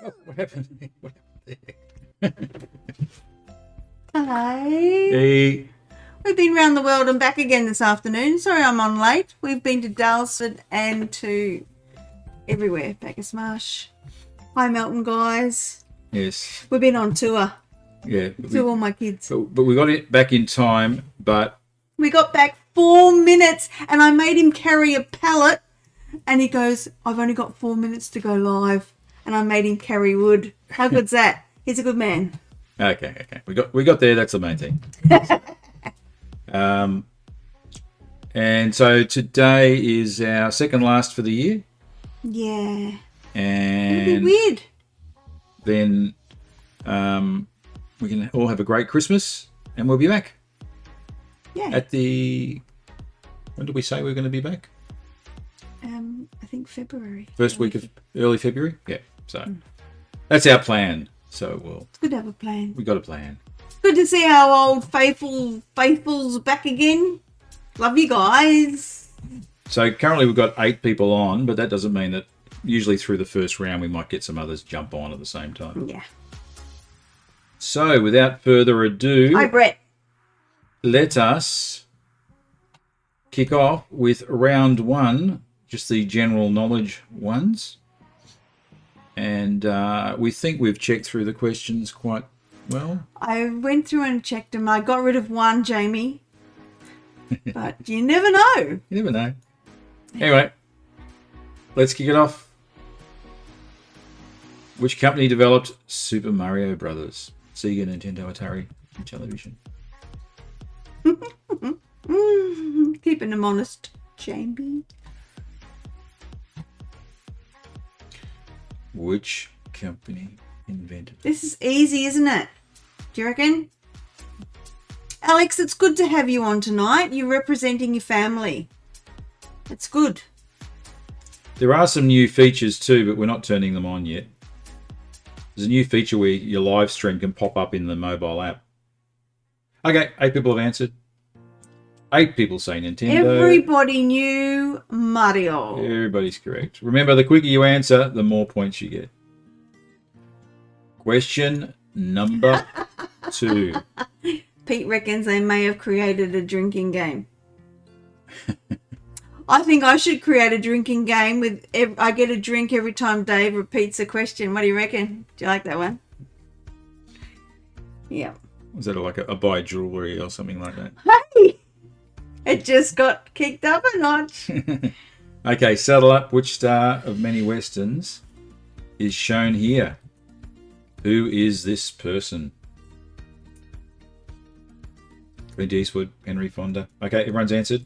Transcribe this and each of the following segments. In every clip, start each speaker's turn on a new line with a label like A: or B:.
A: Oh, what happened? What happened there?
B: Hello.
A: Hey.
B: We've been round the world and back again this afternoon. Sorry I'm on late. We've been to Dalsford and to everywhere. Bacchus Marsh. Hi, Melton, guys.
A: Yes.
B: We've been on tour.
A: Yeah.
B: To all my kids.
A: But we got it back in time, but...
B: We got back 4 minutes and I made him carry a pallet and he goes, I've only got 4 minutes to go live, and I made him carry wood. How good's that? He's a good man.
A: Okay. We got there. That's the main thing. And so today is our second last for the year.
B: Yeah.
A: And
B: It'll be weird.
A: Then we can all have a great Christmas, and we'll be back.
B: Yeah.
A: When did we say we were going to be back?
B: I think February.
A: First week of early February? Yeah. So that's our plan. So
B: It's good to have a plan.
A: we got a plan.
B: Good to see our old faithfuls back again. Love you guys.
A: So currently we've got 8 people on, but that doesn't mean that usually through the first round we might get some others jump on at the same time.
B: Yeah.
A: So without further ado,
B: Hi, Brett.
A: let us kick off with round 1, just the general knowledge ones. And we think we've checked through the questions quite well.
B: I went through and checked them. I got rid of one, Jamie. But you never know.
A: You never know. Anyway, let's kick it off. Which company developed Super Mario Brothers? Sega, Nintendo, Atari, and television.
B: Keeping them honest, Jamie.
A: Which company invented?
B: This is easy, isn't it? Do you reckon? Alex, it's good to have you on tonight. You're representing your family. It's good.
A: There are some new features too, but we're not turning them on yet. There's a new feature where your live stream can pop up in the mobile app. Okay, 8 people have answered. 8 people say Nintendo.
B: Everybody knew Mario.
A: Everybody's correct. Remember, the quicker you answer, the more points you get. Question number 2.
B: Pete reckons they may have created a drinking game. I think I should create a drinking game with I get a drink every time Dave repeats a question. What do you reckon? Do you like that one? Yeah.
A: Was that like a buy jewellery or something like that?
B: Hey! It just got kicked up a notch.
A: Okay, settle up. Which star of many westerns is shown here? Who is this person? Clint Eastwood, Henry Fonda. Okay, everyone's answered.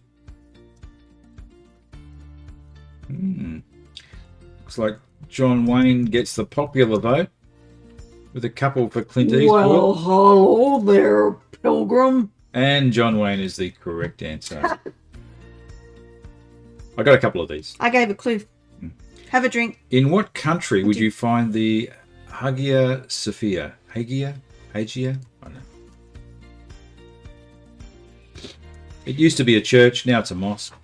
A: Looks like John Wayne gets the popular vote with a couple for Clint Eastwood.
B: Well, hello there, Pilgrim.
A: And John Wayne is the correct answer. I got a couple of these.
B: I gave a clue. Have a drink.
A: In what country would you find the Hagia Sophia? Hagia? I don't know. It used to be a church, now it's a mosque.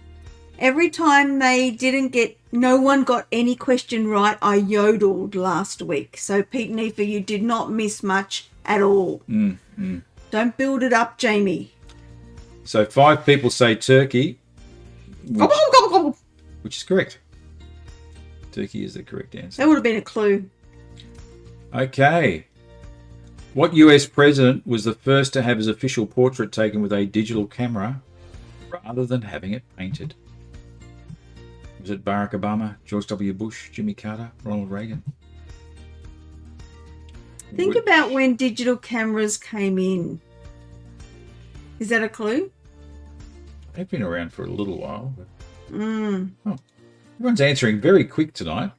B: Every time no one got any question right, I yodeled last week. So, Pete and Aoife, you did not miss much at all. Don't build it up, Jamie.
A: So 5 people say Turkey,
B: Gobble, gobble, gobble.
A: which is correct. Turkey is the correct answer.
B: That would have been a clue.
A: Okay. What US president was the first to have his official portrait taken with a digital camera rather than having it painted? Was it Barack Obama, George W. Bush, Jimmy Carter, Ronald Reagan?
B: Think about when digital cameras came in. Is that a clue?
A: They've been around for a little while. But... Oh, everyone's answering very quick tonight.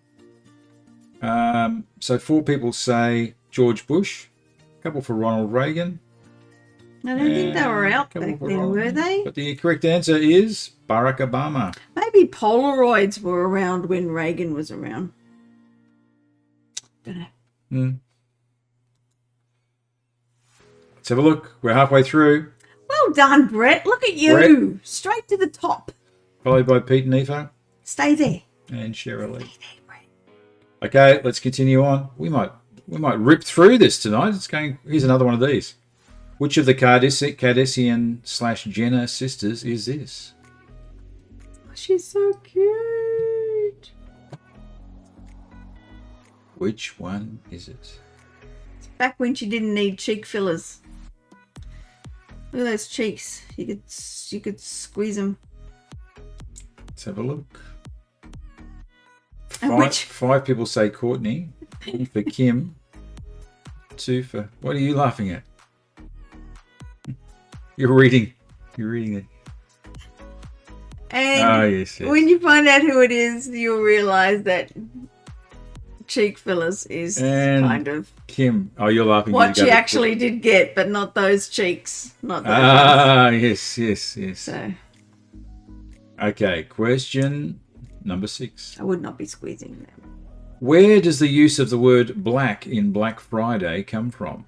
A: So 4 people say George Bush, a couple for Ronald Reagan.
B: I don't think they were out
A: couple
B: back
A: for
B: then,
A: Ronald-
B: were they?
A: But the correct answer is Barack Obama.
B: Maybe Polaroids were around when Reagan was around. Don't know.
A: Let's have a look. We're halfway through.
B: Well done, Brett. Look at you.
A: Brett.
B: Straight to the top.
A: Followed by Pete and Aoife
B: Stay there.
A: and Cheryl Lee.
B: Stay there, Brett.
A: Okay, let's continue on. We might rip through this tonight. Here's another one of these. Which of the Kardashian/Jenner sisters is this?
B: She's so cute.
A: Which one is it?
B: It's back when she didn't need cheek fillers. Look at those cheeks. You could squeeze them.
A: Let's have a look.
B: And
A: Five people say Courtney. 1 for Kim. 2 for... What are you laughing at? You're reading it.
B: And
A: yes.
B: when you find out who it is, you'll realise that cheek fillers is kind of
A: Kim. Oh, you're laughing.
B: what she actually did get, but not those cheeks. Not those
A: yes.
B: So
A: Okay, question number 6.
B: I would not be squeezing them.
A: Where does the use of the word black in Black Friday come from?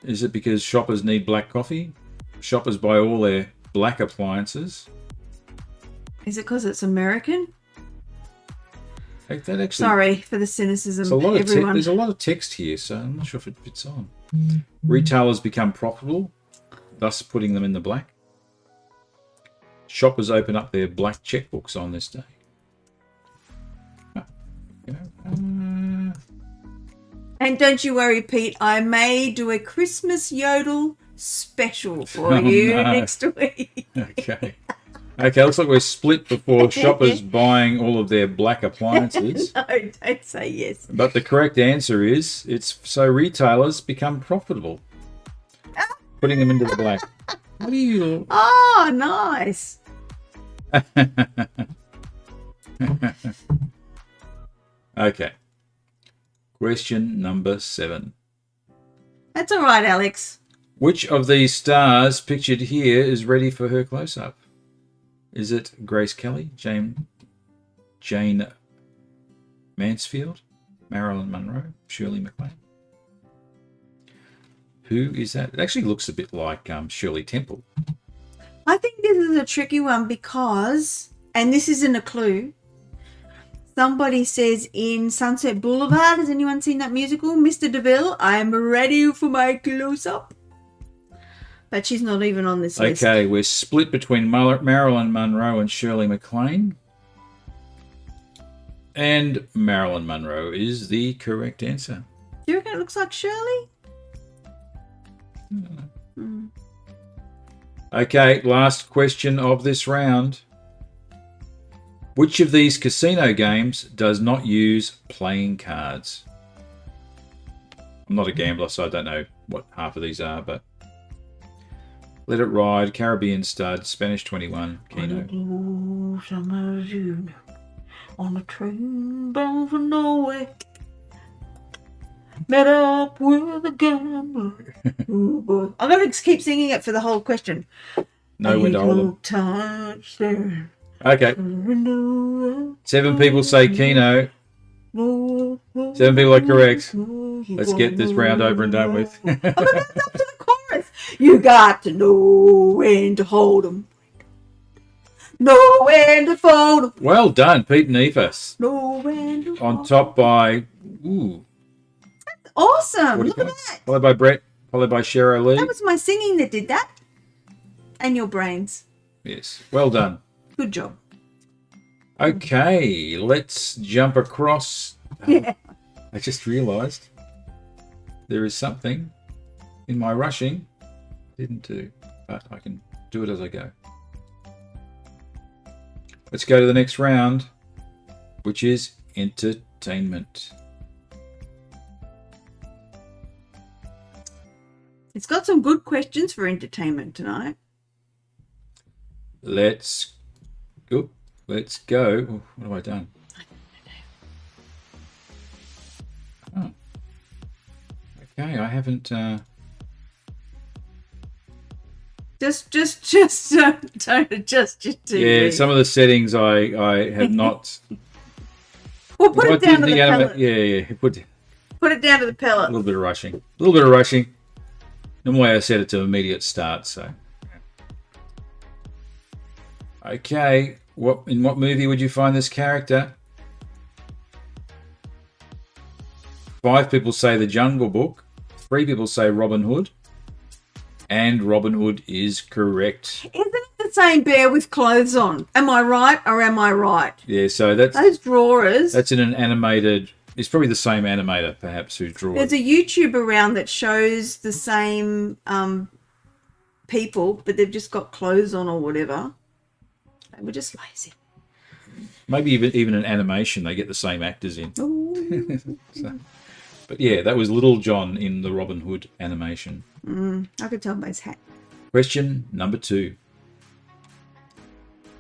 A: Is it because shoppers need black coffee? Shoppers buy all their black appliances?
B: Is it because it's American?
A: That actually,
B: Sorry for the cynicism,
A: everyone. There's a lot of text here, so I'm not sure if it fits on. Retailers become profitable, thus putting them in the black. Shoppers open up their black checkbooks on this day.
B: And don't you worry, Pete, I may do a Christmas yodel special for you next week.
A: Okay, looks like we're split before shoppers buying all of their black appliances.
B: No, don't say yes.
A: But the correct answer is, it's so retailers become profitable, putting them into the black. What are you...
B: Oh, nice.
A: Okay. Question number 7.
B: That's all right, Alex.
A: Which of these stars pictured here is ready for her close-up? Is it Grace Kelly, Jane Mansfield, Marilyn Monroe, Shirley MacLaine? Who is that? It actually looks a bit like Shirley Temple.
B: I think this is a tricky one because, and this isn't a clue, somebody says in Sunset Boulevard, has anyone seen that musical? Mr. DeVille, I'm ready for my close-up. But she's not even on this list.
A: Okay, we're split between Marilyn Monroe and Shirley MacLaine. And Marilyn Monroe is the correct answer.
B: Do you reckon it looks like Shirley?
A: Okay, last question of this round. Which of these casino games does not use playing cards? I'm not a gambler, so I don't know what half of these are, but... Let It Ride, Caribbean Stud, Spanish 21, Keno.
B: On a train bound for nowhere. Met up with a gambler. Ooh, boy. I'm going to keep singing it for the whole question.
A: Know when to hold them.
B: Touchdown.
A: Okay. 7 people say Keno. 7 people are correct. Let's get this round over and done with.
B: Oh, that's up to the chorus. You got to know when to hold 'em. Know when to fold 'em.
A: Well done, Pete and Eva.
B: Know when to
A: On top by... Ooh.
B: Awesome. Look at that.
A: Followed by Brett. Followed by Cheryl Lee.
B: That was my singing that did that. And your brains.
A: Yes. Well done.
B: Good job.
A: Okay, let's jump across.
B: Yeah.
A: I just realised there is something in my rushing didn't do, but I can do it as I go. Let's go to the next round, which is entertainment.
B: It's got some good questions for entertainment tonight.
A: Let's go. Oh, what have I done? Oh. Okay, I haven't...
B: Just don't adjust your TV.
A: Yeah, some of the settings I have not...
B: Well, put it down to the pellet.
A: Yeah. Put
B: it down to the
A: a
B: pellet.
A: little bit of rushing. Normally I set it to immediate start, so... Okay, In what movie would you find this character? 5 people say The Jungle Book. 3 people say Robin Hood. And Robin Hood is correct.
B: Isn't it the same bear with clothes on? Am I right or am I right?
A: Yeah, so that's
B: Those drawers.
A: in an animated. It's probably the same animator, perhaps, who drew
B: There's
A: it.
B: a YouTube around that shows the same people, but they've just got clothes on or whatever. They were just lazy.
A: Maybe even an animation, they get the same actors in.
B: Ooh.
A: But yeah, that was Little John in the Robin Hood animation.
B: I could tell by his hat.
A: Question number 2.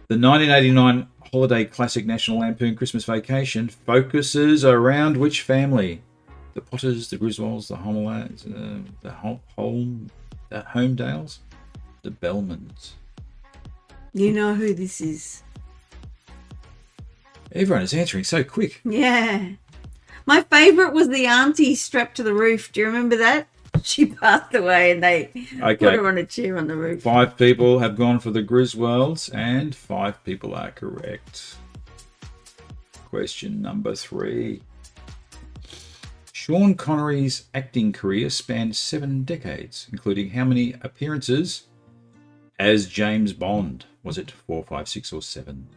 A: The 1989 holiday classic National Lampoon Christmas Vacation focuses around which family? The Potters, the Griswolds, the Homelads, the Homedales, the Bellmans.
B: You know who this is.
A: Everyone is answering so quick.
B: Yeah. My favourite was the auntie strapped to the roof. Do you remember that? She passed away and they put her on a chair on the roof.
A: 5 people have gone for the Griswolds and 5 people are correct. Question number 3. Sean Connery's acting career spanned 7 decades, including how many appearances as James Bond? Was it 4, 5, 6 or 7?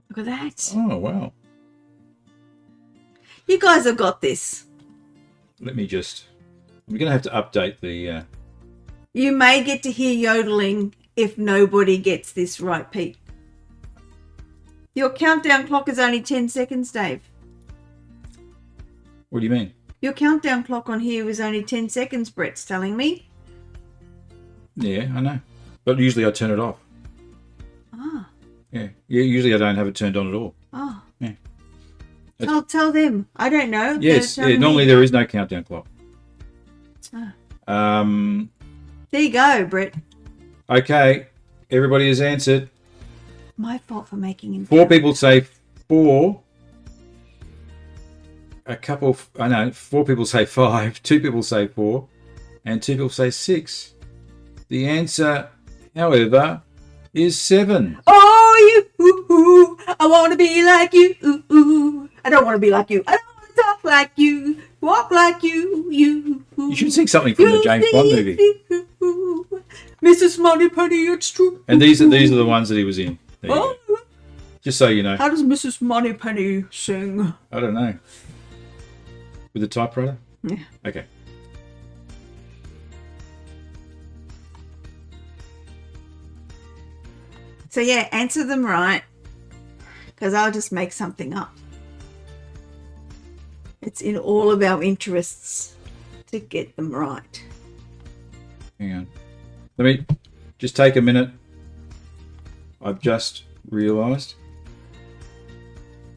B: Look at that.
A: Oh, wow.
B: You guys have got this.
A: We're going to have to update the...
B: You may get to hear yodeling if nobody gets this right, Pete. Your countdown clock is only 10 seconds, Dave.
A: What do you mean?
B: Your countdown clock on here was only 10 seconds, Brett's telling me.
A: Yeah, I know. But usually I turn it off.
B: Ah.
A: Yeah. Usually I don't have it turned on at all.
B: Oh.
A: Yeah.
B: Tell them. I don't know.
A: Yes. Yeah, normally there is no countdown clock.
B: Ah. There you go, Brett.
A: Okay. Everybody has answered.
B: My fault for making him.
A: 4 people say 4. 4 people say 5. 2 people say 4. And 2 people say 6. The answer, however, is 7.
B: Oh, you. I want to be like you. I don't want to be like you. I don't want to talk like you. Walk like you.
A: You should sing something from the James Bond movie.
B: Mrs. Moneypenny, it's true.
A: And these are the ones that he was in. There you go. Just so you know.
B: How does Mrs. Moneypenny sing?
A: I don't know. With a typewriter?
B: Yeah.
A: Okay.
B: So yeah, answer them right, because I'll just make something up. It's in all of our interests to get them right.
A: Hang on. Let me just take a minute. I've just realised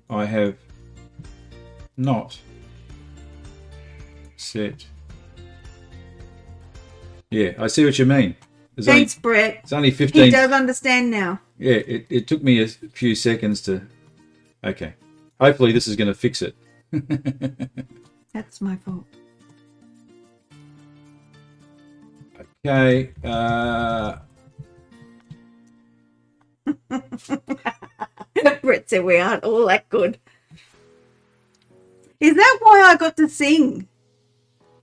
A: I have not set. Yeah, I see what you mean.
B: Thanks, Brett.
A: It's only 15.
B: He does understand now.
A: Yeah, it took me a few seconds to... Okay. Hopefully this is going to fix it.
B: That's my fault.
A: Okay.
B: Brett said we aren't all that good. Is that why I got to sing?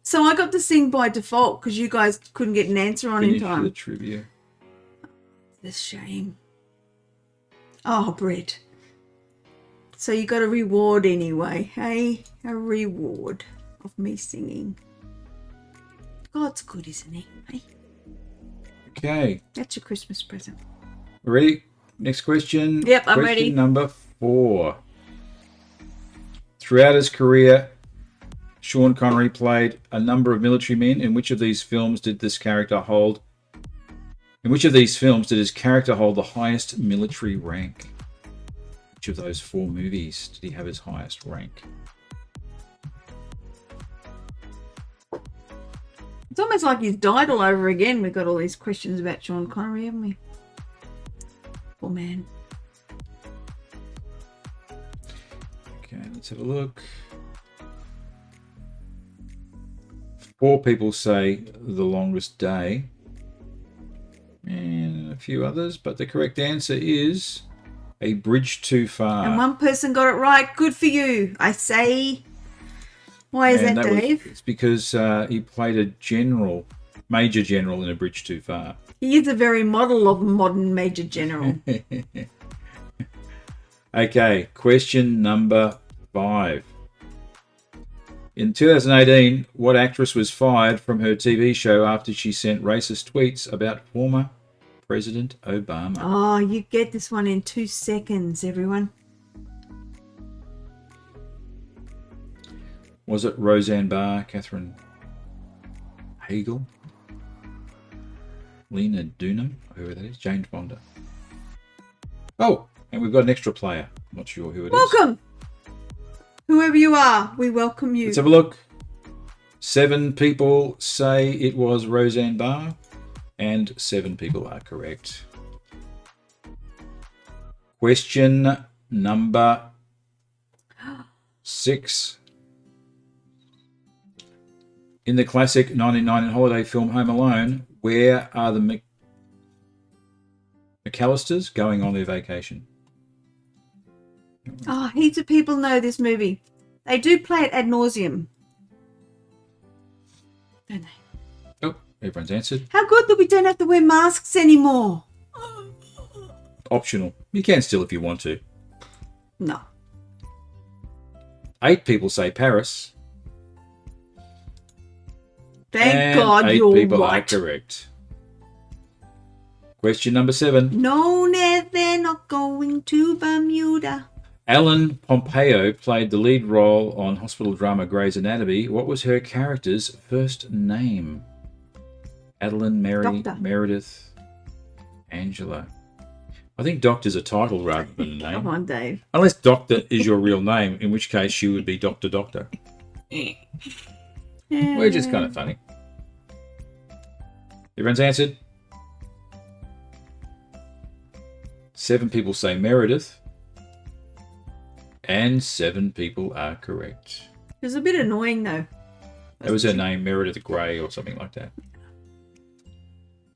B: So I got to sing by default because you guys couldn't get an answer on in
A: Finish
B: time.
A: the trivia.
B: It's a shame. Oh, Brett. So you got a reward anyway, hey? A reward of me singing. God's good, isn't he? Hey?
A: Okay.
B: That's your Christmas present.
A: Ready? Next question.
B: Yep, I'm
A: question
B: ready.
A: Number 4. Throughout his career, Sean Connery played a number of military men. In which of these films did his character hold the highest military rank? Which of those 4 movies did he have his highest rank?
B: It's almost like he's died all over again. We've got all these questions about Sean Connery, haven't we? Poor man.
A: Okay, let's have a look. 4 people say The Longest Day. and a few others, but the correct answer is A Bridge Too Far.
B: And one person got it right. Good for you, I say. Why is that, Dave?
A: It's because he played a major general in A Bridge Too Far.
B: He is a very model of modern major general.
A: Okay, question number 5. In 2018, what actress was fired from her TV show after she sent racist tweets about former President Obama?
B: Oh, you get this one in 2 seconds, everyone.
A: Was it Roseanne Barr, Catherine Hagel, Lena Dunham, whoever that is, Jane Fonda? Oh, and we've got an extra player. Not sure who it is.
B: Welcome. Whoever you are, we welcome you.
A: Let's have a look. 7 people say it was Roseanne Barr, and 7 people are correct. Question number 6. In the classic 1990 holiday film Home Alone, where are the McAllisters going on their vacation?
B: Oh, heaps of people know this movie. They do play it ad nauseum. Don't they?
A: Oh, everyone's answered.
B: How good that we don't have to wear masks anymore.
A: Optional. You can still if you want to.
B: No.
A: 8 people say Paris.
B: Thank God
A: 8
B: you're
A: people
B: right.
A: are correct. Question number 7.
B: No, they're not going to Bermuda.
A: Ellen Pompeo played the lead role on hospital drama Grey's Anatomy. What was her character's first name? Adeline, Mary,
B: Doctor.
A: Meredith, Angela. I think Doctor's a title rather than a name.
B: Come on, Dave.
A: Unless Doctor is your real name, in which case she would be Doctor. We're just kind of funny. Everyone's answered? 7 people say Meredith. And 7 people are correct.
B: It was a bit annoying, though.
A: That was her name, Meredith Grey or something like that.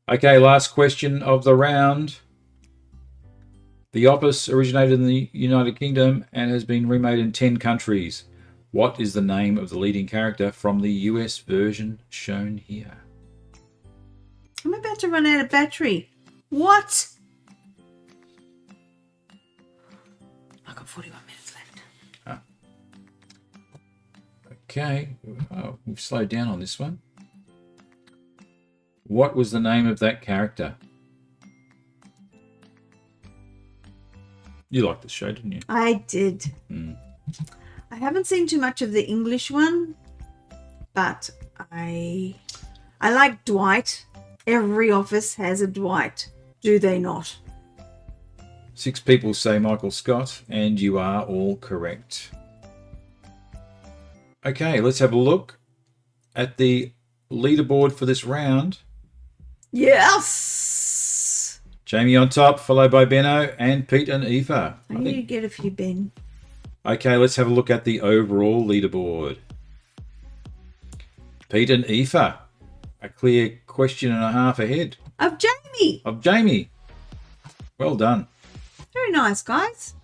A: Okay, last question of the round. The Office originated in the United Kingdom and has been remade in 10 countries. What is the name of the leading character from the US version shown here?
B: I'm about to run out of battery. What? I've got 41 minutes left.
A: Okay, oh, we've slowed down on this one. What was the name of that character? You liked this show, didn't you?
B: I did. I haven't seen too much of the English one, but I like Dwight. Every office has a Dwight, do they not?
A: 6 people say Michael Scott, and you are all correct. Okay, let's have a look at the leaderboard for this round.
B: Yes!
A: Jamie on top, followed by Benno and Pete and Aoife.
B: I need to get a few, Ben.
A: Okay, let's have a look at the overall leaderboard. Pete and Aoife, a clear question and a half ahead
B: Of Jamie!
A: of Jamie. Well done.
B: Very nice, guys.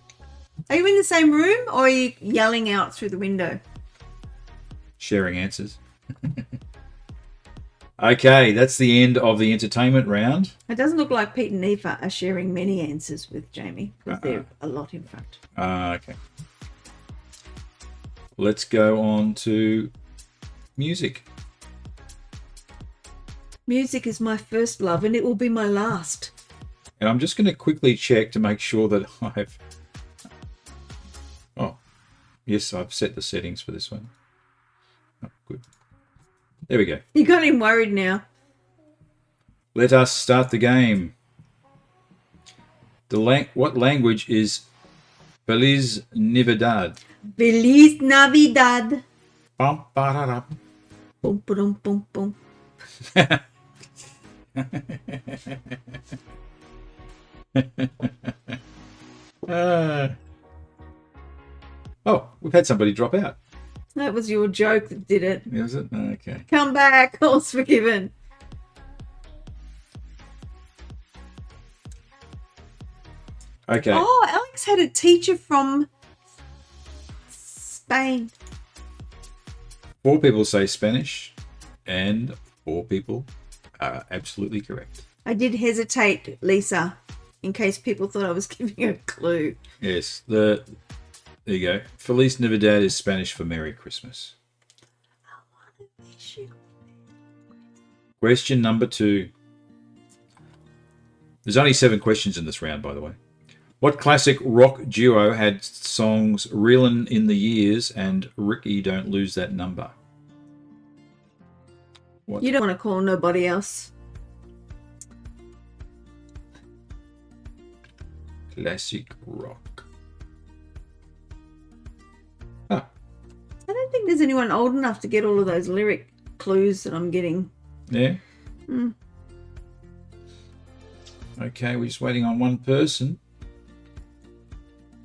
B: Are you in the same room or are you yelling out through the window?
A: Sharing answers. Okay, that's the end of the entertainment round.
B: It doesn't look like Pete and Aoife are sharing many answers with Jamie because they're a lot in front.
A: Okay. Let's go on to music.
B: Music is my first love and it will be my last.
A: And I'm just going to quickly check to make sure that I've... Oh, yes, I've set the settings for this one. Oh, good. There we go.
B: You got him worried now.
A: Let us start the game. What language is Feliz Navidad?
B: Feliz Navidad.
A: Bum, ba-da-da.
B: Boom, boom, boom, boom.
A: Oh, we've had somebody drop out.
B: That was your joke that did it.
A: Is it? Okay.
B: Come back, all's forgiven.
A: Okay.
B: Oh, Alex had a teacher from Spain.
A: 4 people say Spanish, and 4 people are absolutely correct.
B: I did hesitate, Lisa, in case people thought I was giving a clue.
A: Yes. There you go. Feliz Navidad is Spanish for Merry Christmas. Question number 2. There's only 7 questions in this round, by the way. What classic rock duo had songs Reelin' in the Years and Ricky Don't Lose That Number? What?
B: You don't want to call nobody else.
A: Classic rock.
B: I don't think there's anyone old enough to get all of those lyric clues that I'm getting.
A: Yeah? Okay, we're just waiting on one person.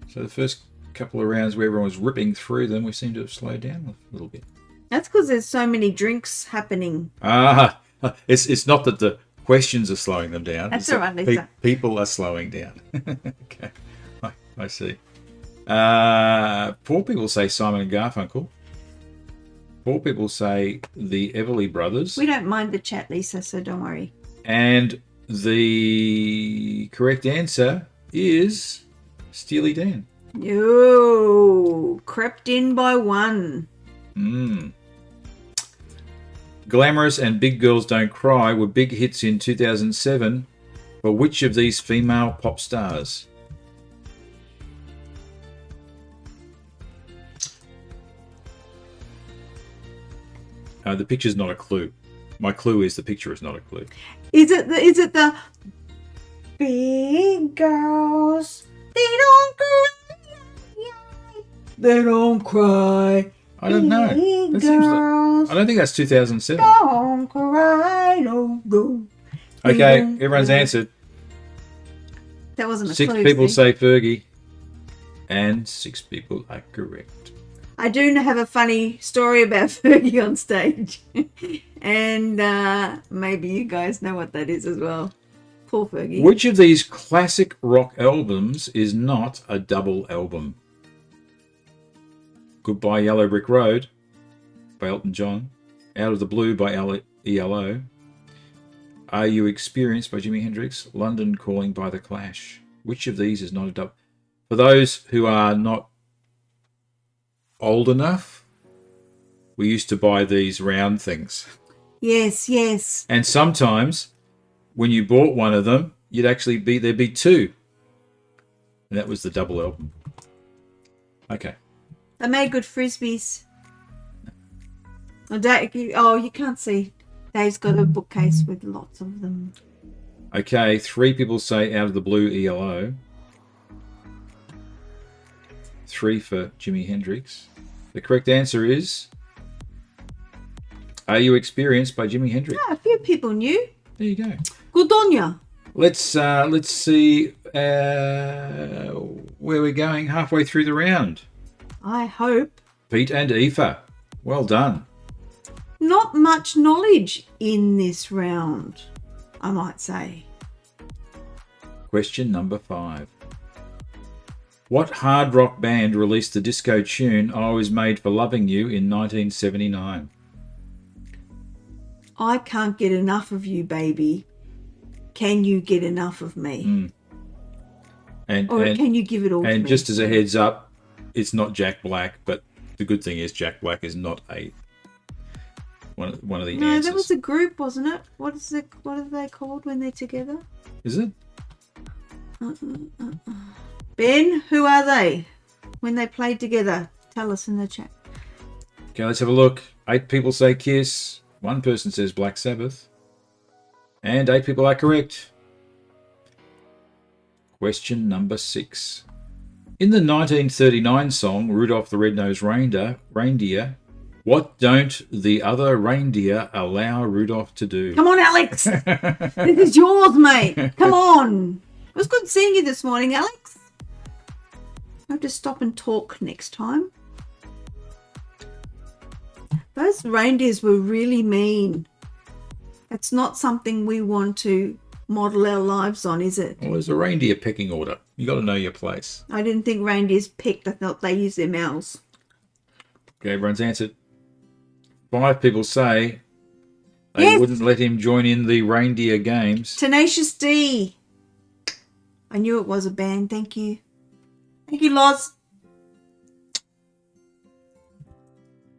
A: So the first couple of rounds where everyone was ripping through them, we seem to have slowed down a little bit.
B: That's because there's so many drinks happening.
A: It's not that the questions are slowing them down.
B: That's
A: it's
B: all right, Lisa.
A: People are slowing down. Okay, I see. 4 people say Simon and Garfunkel. 4 people say the Everly Brothers.
B: We don't mind the chat, Lisa, so don't worry.
A: And the correct answer is Steely Dan.
B: Yo, crept in by one.
A: Glamorous and Big Girls Don't Cry were big hits in 2007 for which of these female pop stars? The picture's not a clue. My clue is the picture is not a clue.
B: Is it the big girls? They don't cry. They don't cry.
A: I don't know. That seems like, I don't think that's 2007.
B: Don't cry, no go.
A: Okay, everyone's answered.
B: That wasn't a
A: 6
B: clue.
A: people
B: Steve.
A: say Fergie, and 6 people are correct.
B: I do have a funny story about Fergie on stage, and maybe you guys know what that is as well. Poor Fergie.
A: Which of these classic rock albums is not a double album? Goodbye Yellow Brick Road by Elton John, Out of the Blue by ELO, Are You Experienced by Jimi Hendrix, London Calling by The Clash. Which of these is not a double? For those who are not old enough, we used to buy these round things.
B: Yes, yes.
A: And sometimes when you bought one of them, there'd be 2. And that was the double album. Okay.
B: They made good frisbees. Oh, you can't see. Dave's got a bookcase with lots of them.
A: Okay, 3 people say Out of the Blue ELO. 3 for Jimi Hendrix. The correct answer is Are You Experienced by Jimi Hendrix.
B: A few people knew.
A: There you go.
B: Good on ya.
A: Let's see where we're going halfway through the round.
B: I hope.
A: Pete and Aoife, well done.
B: Not much knowledge in this round, I might say.
A: Question number 5. What hard rock band released the disco tune I Was Made for Loving You in 1979?
B: I can't get enough of you, baby. Can you get enough of me?
A: And
B: can you give it all to me?
A: And just as a heads up, it's not Jack Black, but the good thing is Jack Black is not one of the
B: No,
A: answers.
B: that was a group, wasn't it? What are they called when they're together?
A: Is it?
B: Ben, who are they when they played together? Tell us in the chat.
A: Okay, let's have a look. 8 people say Kiss. 1 person says Black Sabbath. And 8 people are correct. Question number 6. In the 1939 song Rudolph the Red-Nosed Reindeer, what don't the other reindeer allow Rudolph to do?
B: Come on, Alex. This is yours, mate. Come on. It was good seeing you this morning, Alex. I have to stop and talk next time. Those reindeers were really mean. It's not something we want to model our lives on, is it?
A: Well, there's a reindeer pecking order. You got to know your place.
B: I didn't think reindeers picked. I thought they use their mouths.
A: Okay, everyone's answered. 5 people say they
B: Yes.
A: wouldn't let him join in the reindeer games.
B: Tenacious D. I knew it was a band. Thank you. Thank you, Loz.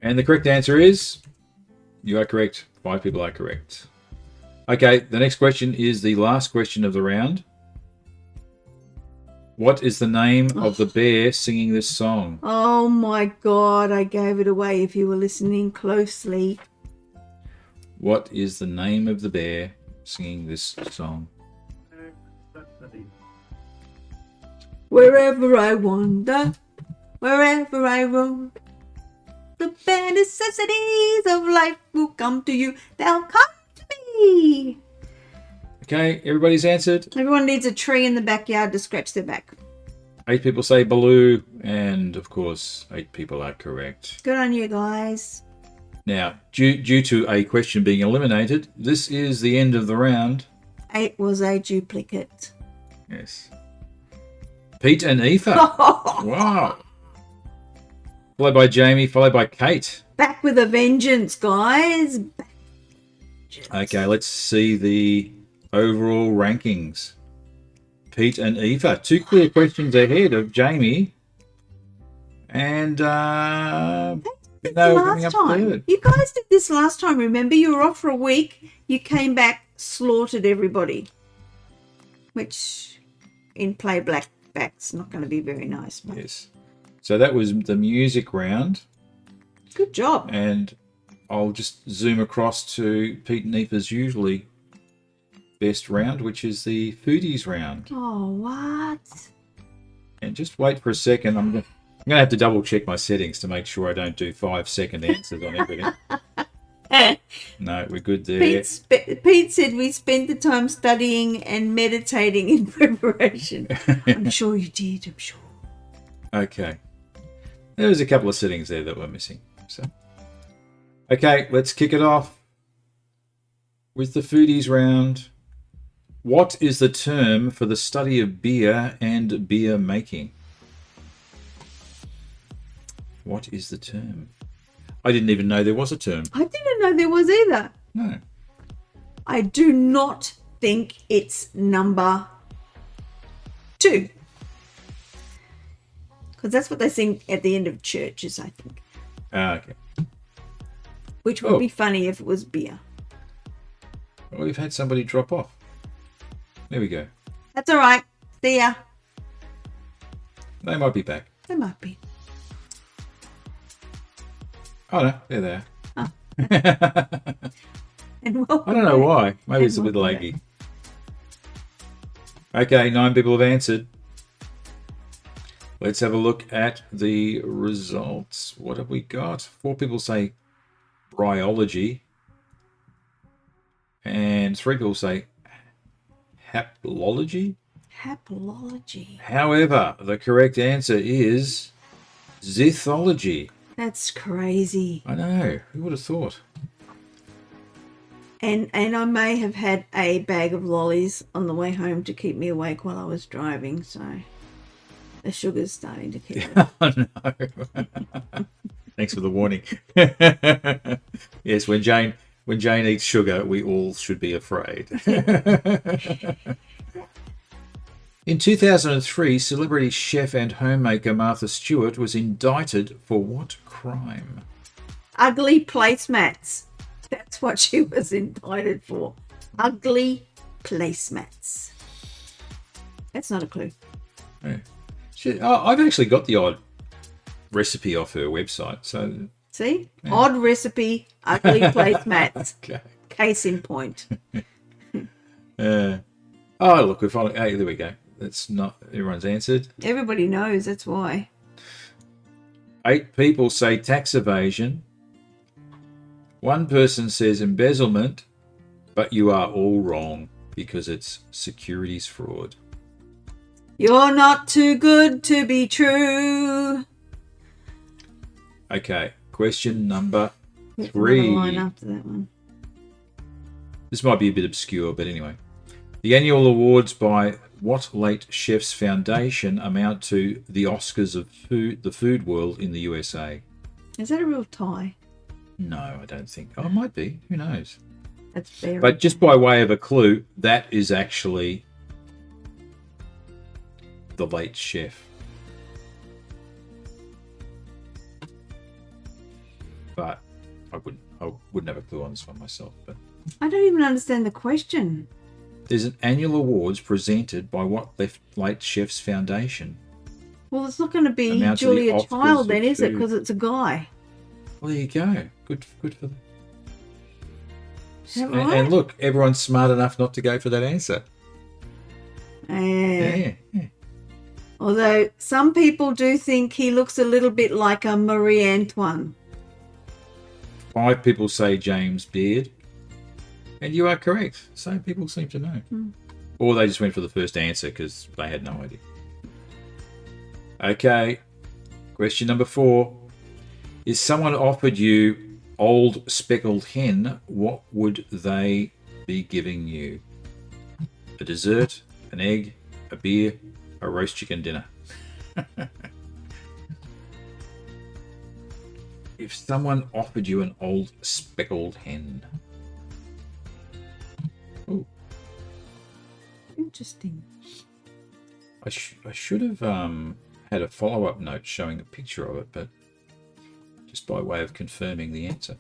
A: And the correct answer is, you are correct. 5 people are correct. Okay, the next question is the last question of the round. What is the name of the bear singing this song?
B: Oh my God, I gave it away if you were listening closely.
A: What is the name of the bear singing this song?
B: Wherever I wander, wherever I roam, the bare necessities of life will come to you. They'll come to me.
A: Okay, everybody's answered.
B: Everyone needs a tree in the backyard to scratch their back.
A: 8 people say Baloo, and of course, 8 people are correct.
B: Good on you guys.
A: Now, due to a question being eliminated, this is the end of the round.
B: 8 was a duplicate.
A: Yes. Pete and Aoife. Wow. Followed by Jamie, followed by Kate.
B: Back with a vengeance, guys. Back with a vengeance.
A: Okay, let's see the overall rankings. Pete and Aoife, 2 clear questions ahead of Jamie. And coming
B: Last
A: up
B: time.
A: third.
B: You guys did this last time, remember? You were off for a week. You came back, slaughtered everybody. Which, in playback's not going to be very nice. But
A: Yes. So that was the music round.
B: good job.
A: And I'll just zoom across to Pete and Aoife's usually best round, which is the foodies round.
B: Oh, what?
A: And just wait for a second. I'm going to have to double check my settings to make sure I don't do 5-second answers on everything. No, we're good there.
B: Pete said we spent the time studying and meditating in preparation. I'm sure you did, I'm sure.
A: Okay. There was a couple of settings there that were missing. So, okay, let's kick it off with the foodies round. What is the term for the study of beer and beer making? What is the term? I didn't even know there was a term.
B: I didn't know there was either.
A: No.
B: I do not think it's number 2. Because that's what they sing at the end of churches, I think.
A: Okay.
B: Which would be funny if it was beer.
A: Well, we've had somebody drop off. There we go.
B: That's all right. See ya.
A: They might be back.
B: They might be.
A: Oh, no. There they are.
B: Oh. And welcome
A: I don't know
B: back.
A: why. Maybe
B: And
A: it's a bit
B: welcome
A: laggy. Okay, 9 people have answered. Let's have a look at the results. What have we got? 4 people say bryology. And 3 people say haplology.
B: Haplology.
A: However, the correct answer is zithology.
B: That's crazy.
A: I know. Who would have thought?
B: And I may have had a bag of lollies on the way home to keep me awake while I was driving, so the sugar's starting to kick in.
A: Oh, no. Thanks for the warning. Yes, when Jane eats sugar, we all should be afraid. In 2003, celebrity chef and homemaker Martha Stewart was indicted for what crime?
B: Ugly placemats. That's what she was indicted for. Ugly placemats. That's not a clue.
A: Yeah. I've actually got the odd recipe off her website. So
B: See? Yeah. Odd recipe, ugly placemats.
A: Okay.
B: Case in point.
A: Oh, look, we're finally... Hey, there we go. That's not... Everyone's answered.
B: Everybody knows, that's why.
A: 8 people say tax evasion. 1 person says embezzlement, but you are all wrong because it's securities fraud.
B: You're not too good to be true.
A: Okay, question number
B: There's
A: 3.
B: another line after that one.
A: This might be a bit obscure, but anyway. The annual awards by what late chef's foundation amount to the Oscars of the food world in the USA?
B: Is that a real tie?
A: No, I don't think. Oh, it might be. Who knows?
B: That's very.
A: But just by way of a clue, that is actually the late chef. But I wouldn't have a clue on this one myself. But
B: I don't even understand the question.
A: there's an annual awards presented by what late chef's foundation?
B: Well, it's not going to be
A: Amount to the
B: Julia
A: Oscars
B: Child then,
A: of
B: is it?
A: food.
B: Because it's a guy.
A: Well, there you go. Good for them.
B: Is that
A: And,
B: right?
A: and look, everyone's smart enough not to go for that answer. Yeah.
B: Although some people do think he looks a little bit like a Marie Antoine.
A: 5 people say James Beard. And you are correct. So people seem to know. Or they just went for the first answer because they had no idea. Okay. Question number 4. If someone offered you old speckled hen, what would they be giving you? A dessert, an egg, a beer, a roast chicken dinner. If someone offered you an old speckled hen. Oh,
B: Interesting.
A: I should have had a follow-up note showing a picture of it, but just by way of confirming the answer.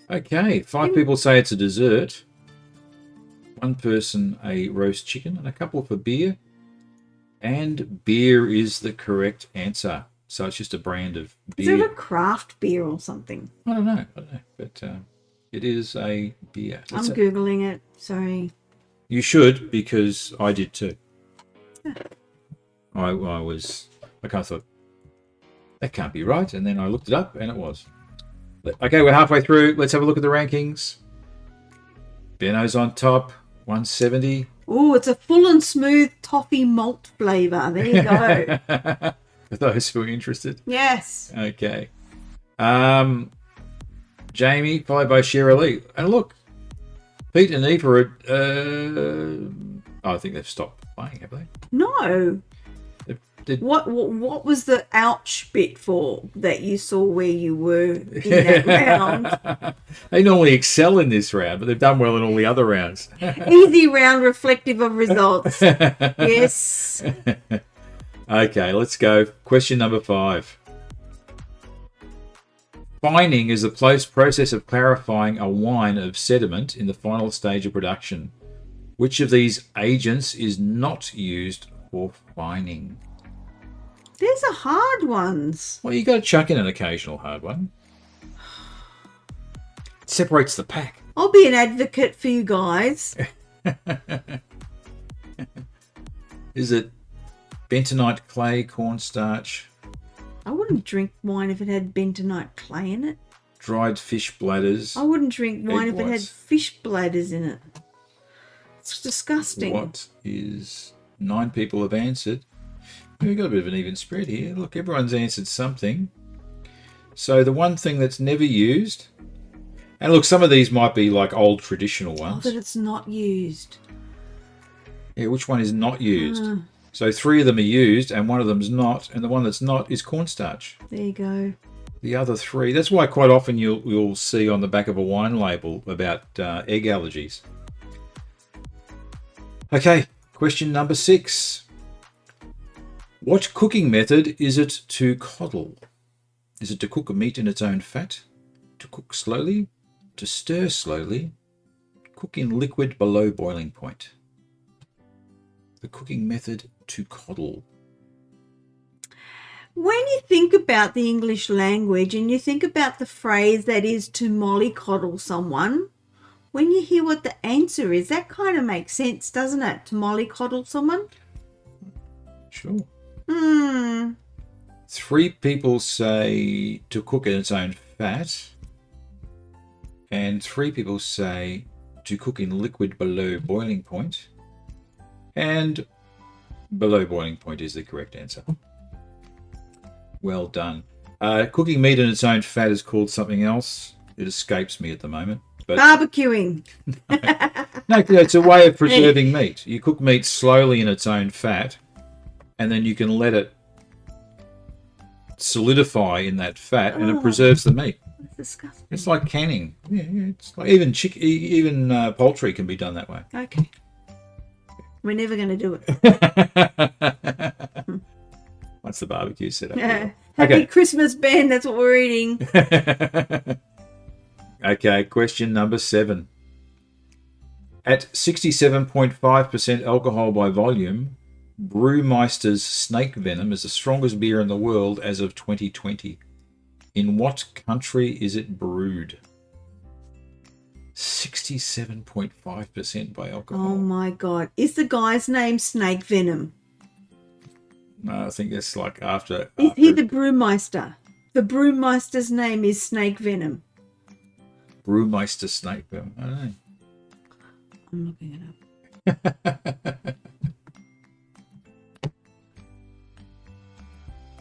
A: Okay, 5 people say it's a dessert. 1 person a roast chicken, and a couple for beer. And beer is the correct answer. So it's just a brand of
B: Is
A: beer.
B: it a craft beer or something?
A: I don't know, but it is a beer.
B: I'm Googling it. Sorry.
A: You should, because I did too. I kind of thought, that can't be right. And then I looked it up, and it was. Okay, we're halfway through. Let's have a look at the rankings. Benno's on top, 170.
B: Oh, it's a full and smooth toffee malt flavour. There you go.
A: For those who are interested.
B: Yes.
A: Okay. Jamie, followed by Sheryl Lee. And look, Pete and Eve are I think they've stopped playing, have they?
B: No. What was the ouch bit for that you saw where you were in that round?
A: They normally excel in this round, but they've done well in all the other rounds.
B: Easy round reflective of results. Yes.
A: Okay, let's go. Question number 5. Fining is the process of clarifying a wine of sediment in the final stage of production. Which of these agents is not used for fining?
B: There's a hard ones.
A: Well, you got to chuck in an occasional hard one. It separates the pack.
B: I'll be an advocate for you guys.
A: Is it bentonite clay, cornstarch,
B: I wouldn't drink wine if it had bentonite clay in it.
A: dried fish bladders?
B: I wouldn't drink wine if it had
A: whites.
B: fish bladders in it. It's disgusting.
A: What is 9 people have answered? We've got a bit of an even spread here. Look, everyone's answered something. So the one thing that's never used, and look, some of these might be like old traditional
B: Oh,
A: ones.
B: that it's not used.
A: Yeah, which one is not used? So 3 of them are used and one of them's not, and the one that's not is cornstarch.
B: There you go.
A: The other 3, that's why quite often you'll see on the back of a wine label about egg allergies. Okay, question number 6. What cooking method is it to coddle? Is it to cook a meat in its own fat? To cook slowly? To stir slowly? Cook in liquid below boiling point? The cooking method to coddle.
B: When you think about the English language and you think about the phrase that is to mollycoddle someone, when you hear what the answer is, that kind of makes sense, doesn't it? To mollycoddle someone?
A: Sure. 3 people say to cook in its own fat, and 3 people say to cook in liquid below boiling point, and below boiling point is the correct answer. Well done. Cooking meat in its own fat is called something else. It escapes me at the moment. But
B: Barbecuing.
A: no, it's a way of preserving meat. You cook meat slowly in its own fat, and then you can let it solidify in that fat, and it preserves the meat.
B: That's disgusting.
A: It's like canning. Yeah, it's like even poultry can be done that way.
B: Okay. We're never going to do it.
A: Once the barbecue set up.
B: Yeah. Happy Christmas, Ben. That's what we're eating.
A: Okay, question number 7. At 67.5% alcohol by volume, Brewmeister's snake venom is the strongest beer in the world as of 2020. In what country is it brewed? 67.5% by alcohol.
B: Oh my God. Is the guy's name Snake Venom?
A: No, I think that's like after.
B: Is he the brewmeister? The brewmeister's name is Snake Venom.
A: Brewmeister snake venom. I don't know.
B: I'm looking it up.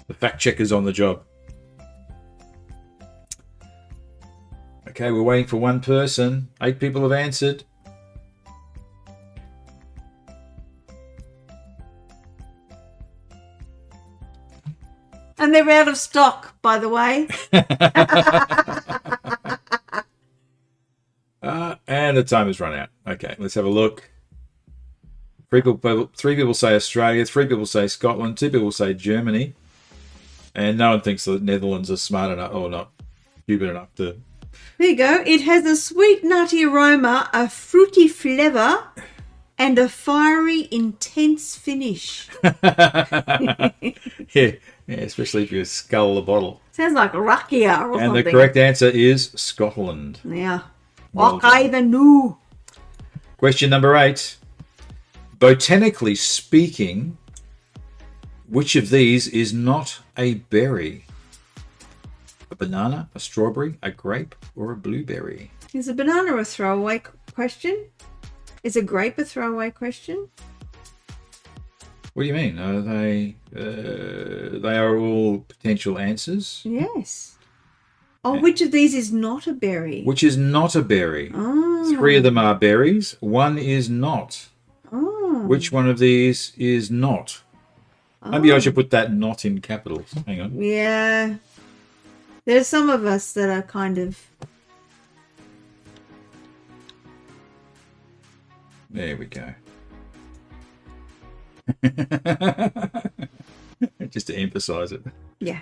A: The fact checker's on the job. Okay, we're waiting for one person. 8 people have answered.
B: And they're out of stock, by the way.
A: And the time has run out. Okay, let's have a look. 3 people say Australia, 3 people say Scotland, 2 people say Germany, and no one thinks the Netherlands are smart enough or not stupid enough to.
B: There you go. It has a sweet, nutty aroma, a fruity flavour, and a fiery, intense finish.
A: Yeah, especially if you scull the bottle.
B: Sounds like rakia or something.
A: And the correct answer is Scotland.
B: Yeah.
A: Well
B: Okay, the new.
A: Question number 8. Botanically speaking, which of these is not a berry? A banana, a strawberry, a grape, or a blueberry?
B: Is a banana a throwaway question? Is a grape a throwaway question?
A: What do you mean? Are they? They are all potential answers.
B: Yes. Oh, which of these is not a berry?
A: Which is not a berry?
B: Oh.
A: 3 of them are berries. 1 is not.
B: Oh.
A: Which one of these is not? Maybe I should put that "not" in capitals. Hang on.
B: Yeah. There's some of us that are kind of...
A: There we go. Just to emphasize it.
B: Yeah.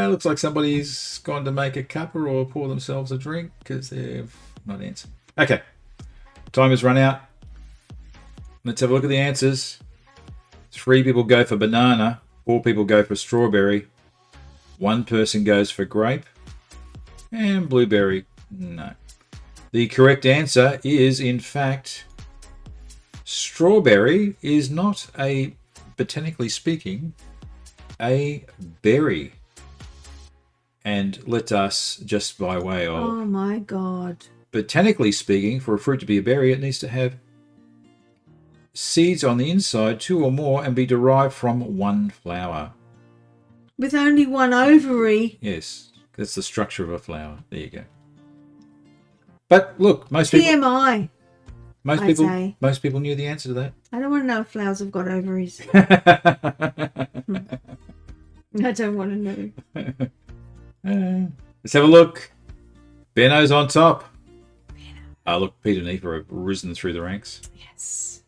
A: Looks like somebody's gone to make a cuppa or pour themselves a drink because they've not answered. Okay. Time has run out. Let's have a look at the answers. 3 people go for banana. 4 people go for strawberry. 1 person goes for grape. And blueberry, no. The correct answer is, in fact, strawberry is not a, botanically speaking, a berry. And let us, just by way of...
B: Oh my God.
A: Botanically speaking, for a fruit to be a berry, it needs to have seeds on the inside, 2 or more, and be derived from 1 flower.
B: With only 1 ovary.
A: Yes, that's the structure of a flower. There you go. But look, most people
B: TMI.
A: most people knew the answer to that.
B: I don't want to know if flowers have got ovaries. I don't want to know.
A: Let's have a look. Benno's on top. Look, Peter and Eva have risen through the ranks.
B: Yes.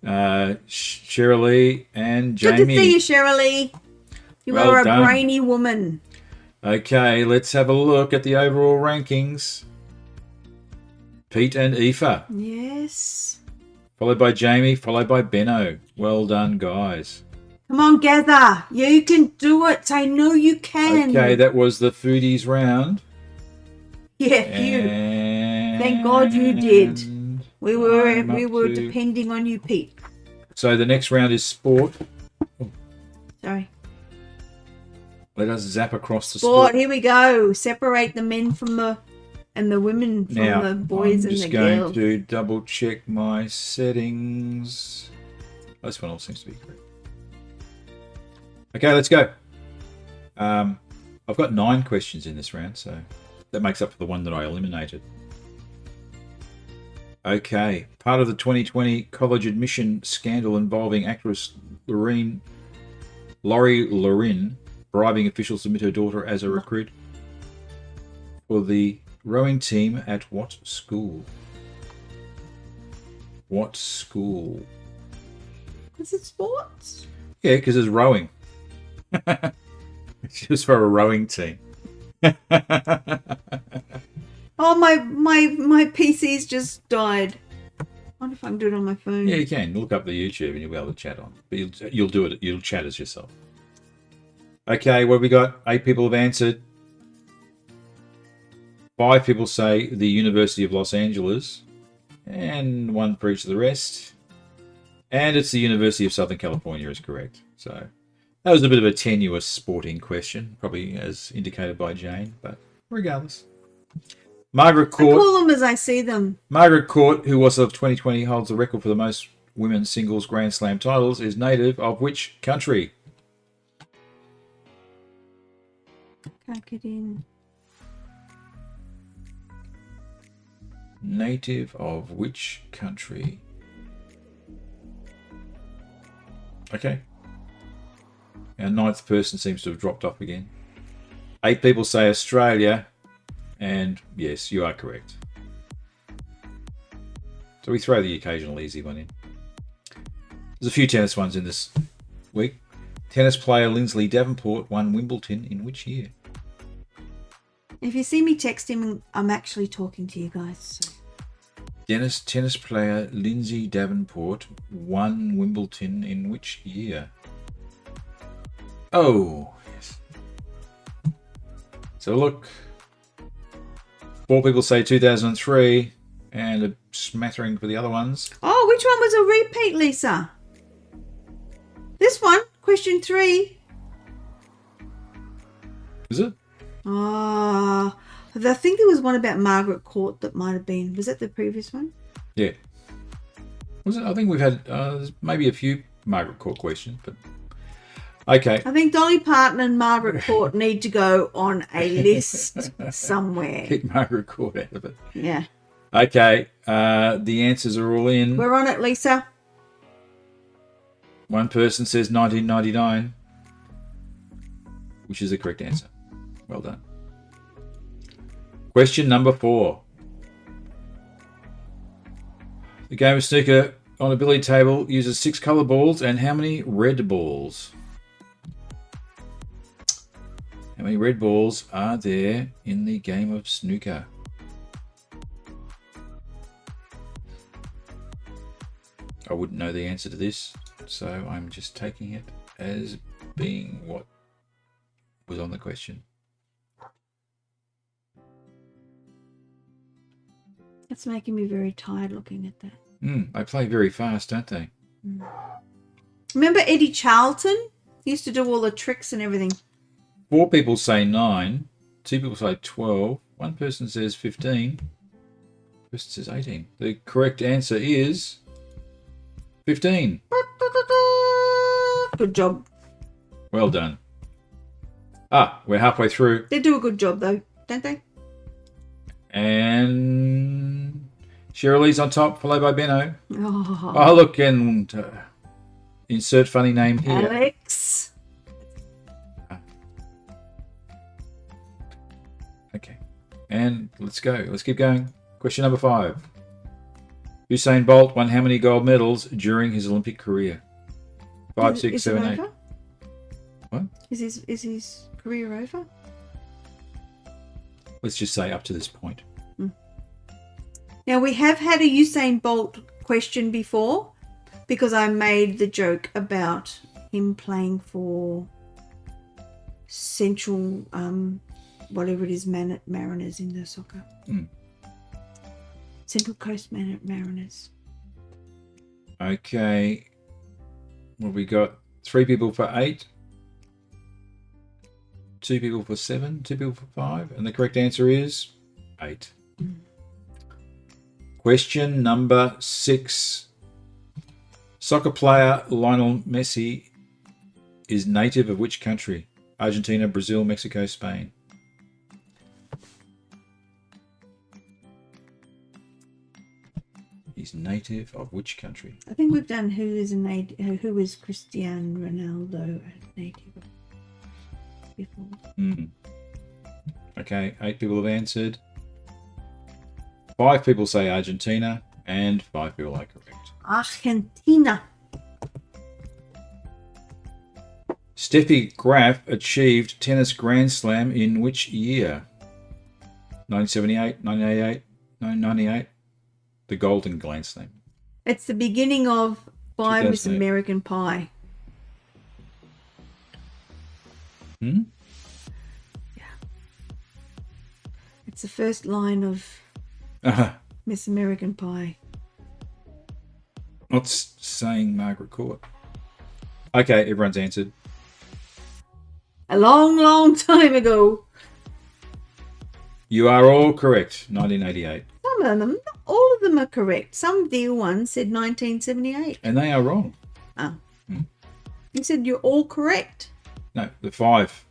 A: Shirley and Jamie.
B: Good to see you, Shirley. You
A: Well
B: are a
A: done.
B: brainy woman.
A: Okay, let's have a look at the overall rankings. Pete and Eva,
B: Yes.
A: followed by Jamie, followed by Benno. Well done, guys.
B: Come on, Gather. You can do it. I know you can.
A: Okay, that was the foodies round.
B: Yeah, you.
A: And
B: Thank God you did. We
A: I'm
B: were
A: up to-
B: depending on you, Pete.
A: So the next round is sport.
B: Sorry.
A: Let us zap across the
B: Sport.
A: sport.
B: Here we go. Separate the men from the women from
A: Now,
B: the boys
A: I'm
B: and
A: just
B: the
A: going
B: girls.
A: to double check my settings. This one all seems to be correct. Okay, let's go. I've got 9 questions in this round, so that makes up for the one that I eliminated. Okay. Part of the 2020 college admission scandal involving actress Laurie Lorin bribing officials to submit her daughter as a recruit for the rowing team at what school? What school?
B: Is it sports?
A: Yeah, because it's rowing. It's just for a rowing team.
B: Oh, my PC's just died. I wonder if I can do it on my phone.
A: Yeah, you can. Look up the YouTube and you'll be able to chat on. But you'll do it. You'll chat as yourself. Okay, what have we got? 8 people have answered. 5 people say the University of Los Angeles. And 1 for each of the rest. And it's the University of Southern California is correct. So that was a bit of a tenuous sporting question, probably as indicated by Jane, but regardless. Margaret
B: I
A: Court.
B: call them as I see them.
A: Margaret Court, who was of 2020, holds the record for the most women's singles Grand Slam titles, is native of which country?
B: Pack it in.
A: Native of which country? Okay. Our 9th person seems to have dropped off again. 8 people say Australia, and yes, you are correct. So we throw the occasional easy one in. There's a few tennis ones in this week. Tennis player Lindsay Davenport won Wimbledon in which year?
B: If you see me text him, I'm actually talking to you guys. So.
A: Tennis player Lindsay Davenport won Wimbledon in which year? Oh, yes. So look. 4 people say 2003, and a smattering for the other ones.
B: Oh, which one was a repeat, Lisa? This one, question 3.
A: Is it?
B: Ah, I think there was one about Margaret Court that might have been. Was that the previous one?
A: Yeah. Was it? I think we've had maybe a few Margaret Court questions, but okay.
B: I think Dolly Parton and Margaret Court need to go on a list somewhere.
A: Keep Margaret Court out of it.
B: Yeah.
A: Okay. The answers are all in.
B: We're on it, Lisa.
A: One person says 1999, which is the correct answer. Well done. Question number 4. The game of snooker on a billiard table uses 6 colour balls and how many red balls? How many red balls are there in the game of snooker? I wouldn't know the answer to this, so I'm just taking it as being what was on the question.
B: It's making me very tired looking at that.
A: They play very fast, don't they?
B: Remember Eddie Charlton? He used to do all the tricks and everything.
A: 4 people say 9. 2 people say 12. 1 person says 15. 1 person says 18. The correct answer is 15.
B: Good job.
A: Well done. We're halfway through.
B: They do a good job though, don't they?
A: And Shirley's on top, followed by Benno.
B: Oh,
A: Oh, look, and insert funny name here.
B: Alex.
A: Okay. And let's go. Let's keep going. Question number 5. Usain Bolt won how many gold medals during his Olympic career? 5, 6, 7, 8.
B: Over?
A: What?
B: Is his career over?
A: Let's just say up to this point.
B: Now, we have had a Usain Bolt question before because I made the joke about him playing for Central, whatever it is, Mariners in the soccer. Central Coast Mariners.
A: Okay. Well, we got 3 people for 8. 2 people for 7. 2 people for 5. And the correct answer is 8. Question number 6. Soccer player Lionel Messi is native of which country? Argentina, Brazil, Mexico, Spain. is native of which country?
B: I think we've done who is Cristiano Ronaldo a native before.
A: Okay, 8 people have answered. 5 people say Argentina, and 5 people are correct.
B: Argentina.
A: Steffi Graf achieved tennis Grand Slam in which year? 1978, 1988, 1998? The Golden Grand Slam.
B: It's the beginning of by Miss
A: 2008.
B: American Pie. Yeah. It's the first line of Miss American Pie.
A: Not saying Margaret Court. Okay, everyone's answered.
B: A long, long time ago.
A: You are all correct. 1988.
B: Some of them, not all of them are correct. Some dear ones said 1978.
A: And they are wrong.
B: Oh. You said you're all correct.
A: No, the 5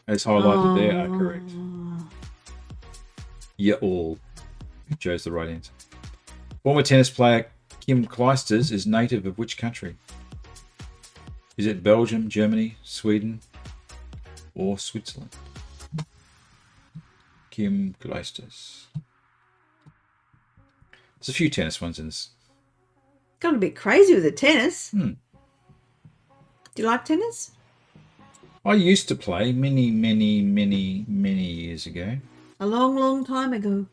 A: as highlighted there are correct. You all chose the right answer. Former tennis player Kim Clijsters is native of which country? Is it Belgium, Germany, Sweden, or Switzerland? Kim Clijsters. There's a few tennis ones in this.
B: Got a bit crazy with the tennis.
A: Do
B: you like tennis?
A: I used to play many years ago.
B: A long, long time ago.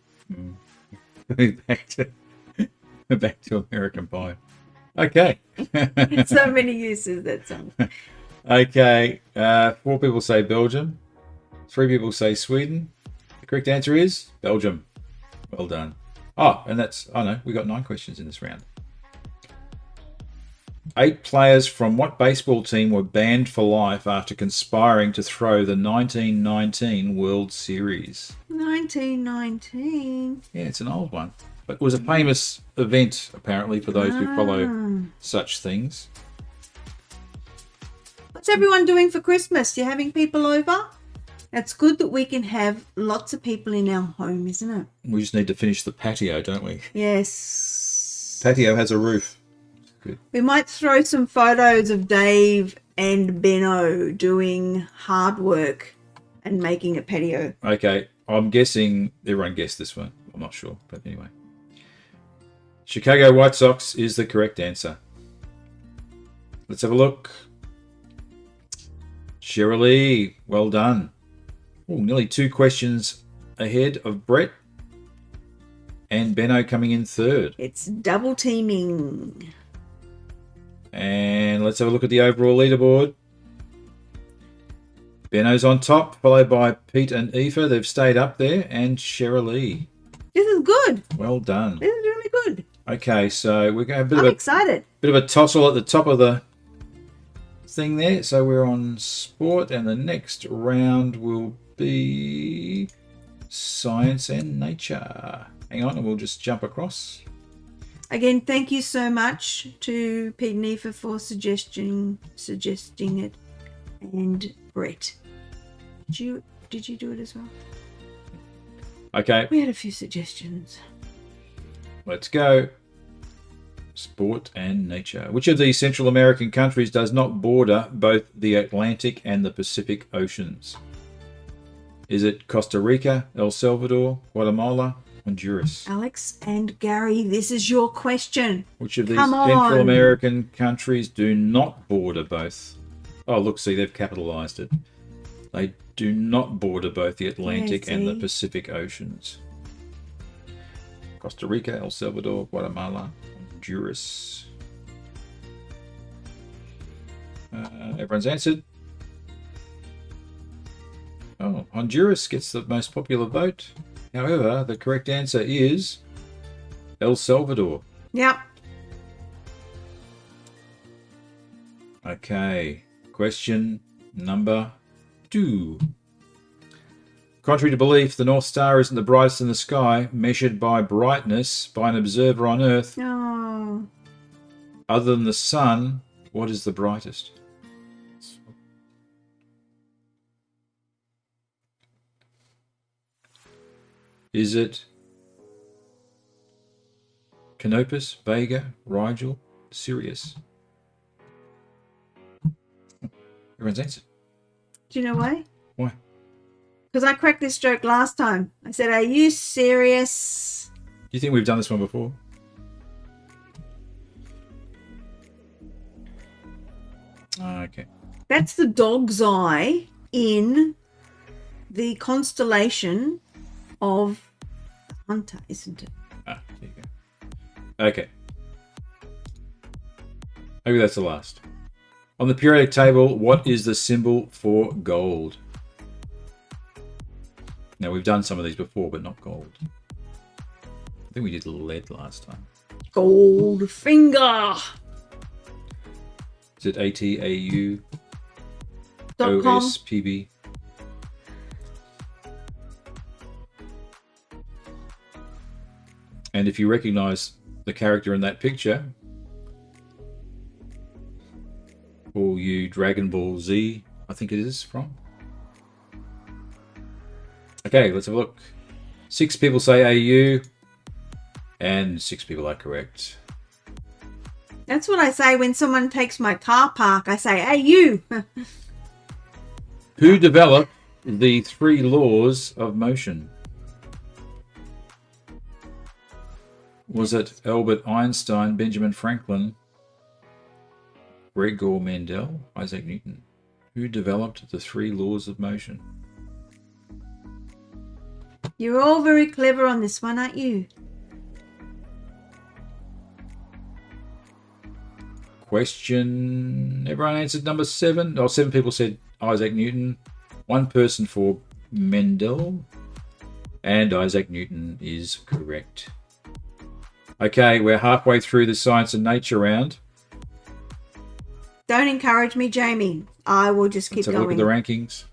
A: back to American Pie. Okay.
B: So many uses that song.
A: Okay. 4 people say Belgium. 3 people say Sweden. The correct answer is Belgium. Well done. Oh, and that's... Oh, no. We got 9 questions in this round. 8 players from what baseball team were banned for life after conspiring to throw the 1919 World Series?
B: 1919.
A: Yeah, it's an old one. But it was a famous event, apparently, for those who follow such things.
B: What's everyone doing for Christmas? You having people over? It's good that we can have lots of people in our home, isn't it?
A: We just need to finish the patio, don't we?
B: Yes.
A: Patio has a roof. Good.
B: We might throw some photos of Dave and Benno doing hard work and making a patio.
A: Okay, I'm guessing everyone guessed this one. I'm not sure, but anyway. Chicago White Sox is the correct answer. Let's have a look. Shirley, well done. Ooh, nearly 2 questions ahead of Brett. And Benno coming in third.
B: It's double teaming.
A: And let's have a look at the overall leaderboard. Benno's on top, followed by Pete and Aoife. They've stayed up there. And Shirley.
B: This is good.
A: Well done.
B: This is really good.
A: Okay, so we're going to have
B: I'm excited.
A: Bit of a tussle at the top of the thing there. So we're on sport, and the next round will be science and nature. Hang on, and we'll just jump across.
B: Again, thank you so much to Pete and Aoife for suggesting it, and Brett. Did you do it as well?
A: Okay,
B: We had a few suggestions.
A: let's go. Sport and nature. Which of these Central American countries does not border both the Atlantic and the Pacific Oceans? Is it Costa Rica, El Salvador, Guatemala, Honduras?
B: Alex and Gary, this is your question.
A: Which of these
B: Come on.
A: Central American countries do not border both? Oh, look, see, they've capitalized it. They do not border both the Atlantic and the
B: see?
A: Pacific Oceans. Costa Rica, El Salvador, Guatemala, Honduras. Everyone's answered. Oh, Honduras gets the most popular vote. However, the correct answer is El Salvador.
B: Yep.
A: Okay, question number 2. Contrary to belief, the North Star isn't the brightest in the sky, measured by brightness by an observer on Earth.
B: Oh.
A: Other than the sun, what is the brightest? Is it Canopus, Vega, Rigel, Sirius. Everyone's answered.
B: Do you know why?
A: Why?
B: Because I cracked this joke last time. I said, are you serious?
A: Do you think we've done this one before? Okay.
B: That's the dog's eye in the constellation of the Hunter, isn't it?
A: Ah, there you go. Okay. Maybe that's the last. On the periodic table, what is the symbol for gold? Now, we've done some of these before, but not gold. I think we did lead last time.
B: Gold finger.
A: Is it ATAU?
B: .com.
A: OSPB? And if you recognize the character in that picture, all you Dragon Ball Z, I think it is from. Okay, let's have a look. 6 people say AU, and 6 people are correct.
B: That's what I say when someone takes my car park. I say, hey, you.
A: Who developed the 3 laws of motion? Was it Albert Einstein, Benjamin Franklin, Gregor Mendel, Isaac Newton? Who developed the 3 laws of motion?
B: You're all very clever on this one, aren't you?
A: Question. Everyone answered number 7. 7 people said Isaac Newton. 1 person for Mendel. And Isaac Newton is correct. Okay, we're halfway through the science and nature round.
B: Don't encourage me, Jamie. I will just keep
A: Let's have
B: going.
A: a look at the rankings.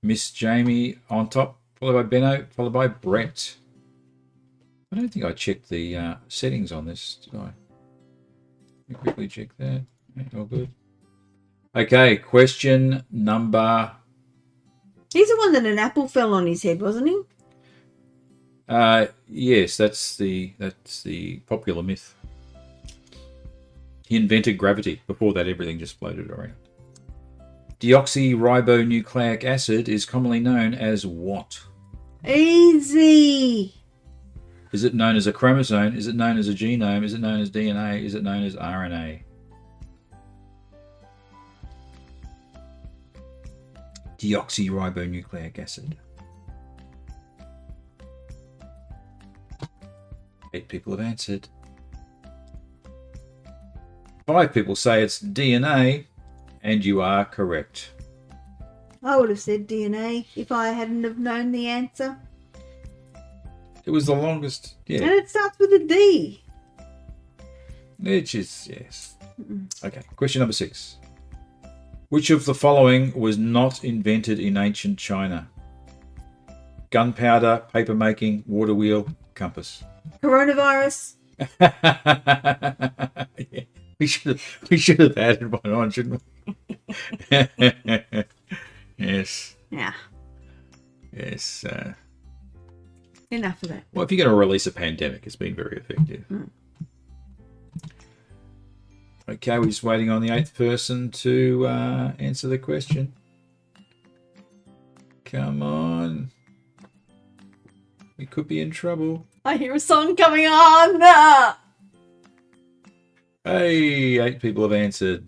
A: Miss Jamie on top, followed by Benno, followed by Brett. I don't think I checked the settings on this, did I? Let me quickly check that. Yeah, all good. Okay, question number...
B: He's the one that an apple fell on his head, wasn't he?
A: Yes, that's the popular myth. He invented gravity. Before that, everything just floated around. Deoxyribonucleic acid is commonly known as what?
B: Easy.
A: Is it known as a chromosome? Is it known as a genome? Is it known as DNA? Is it known as RNA? Deoxyribonucleic acid. 8 people have answered. 5 people say it's DNA, and you are correct.
B: I would have said DNA if I hadn't have known the answer.
A: It was the longest,
B: And
A: yeah.
B: it starts with a D.
A: Which is, yes. Okay, question number 6. Which of the following was not invented in ancient China? Gunpowder, paper making, water wheel, compass.
B: Coronavirus.
A: Yeah. We should have added one on, shouldn't we? Yes.
B: Yeah.
A: Yes.
B: Enough of that.
A: Well, if you're going to release a pandemic, it's been very effective. Okay, we're just waiting on the 8th person to answer the question. Come on. We could be in trouble.
B: I hear a song coming on.
A: Hey, 8 people have answered.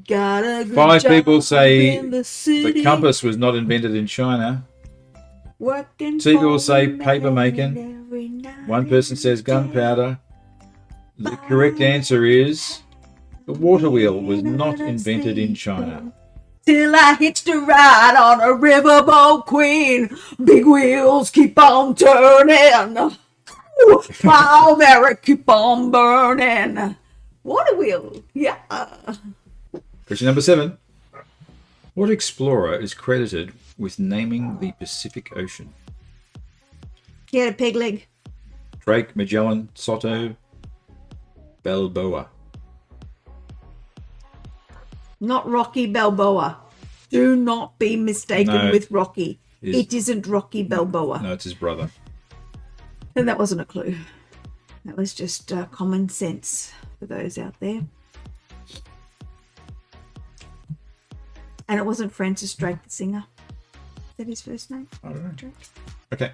B: Got a good
A: 5
B: job
A: people say
B: in the city,
A: the compass was not invented in China.
B: working
A: 2 people
B: for
A: say
B: me
A: paper making.
B: every night
A: 1 person
B: and
A: says
B: day.
A: gunpowder. The correct answer is the water wheel was not invented in China.
B: Till I hitched a ride on a riverboat queen. Big wheels keep on turning. Ooh, my Mary keep on burning. Water wheel, yeah.
A: Question number 7. What explorer is credited with naming the Pacific Ocean?
B: He had a peg leg.
A: Drake, Magellan, Soto, Balboa.
B: Not Rocky Balboa. Do not be mistaken
A: No,
B: with Rocky.
A: is-
B: It isn't Rocky Balboa.
A: No, it's his brother.
B: And that wasn't a clue. That was just common sense for those out there. And it wasn't Francis Drake, the singer. Is that his first name?
A: I don't know.
B: Drake?
A: Okay,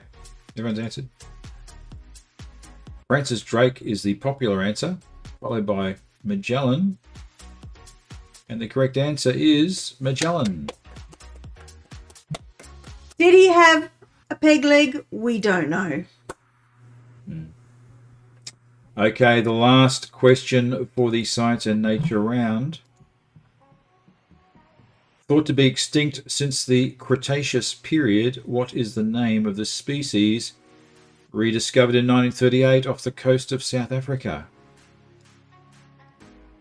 A: everyone's answered. Francis Drake is the popular answer, followed by Magellan. And the correct answer is Magellan.
B: Did he have a peg leg? We don't know.
A: Okay, the last question for the science and nature round. Thought to be extinct since the Cretaceous period, what is the name of the species rediscovered in 1938 off the coast of South Africa?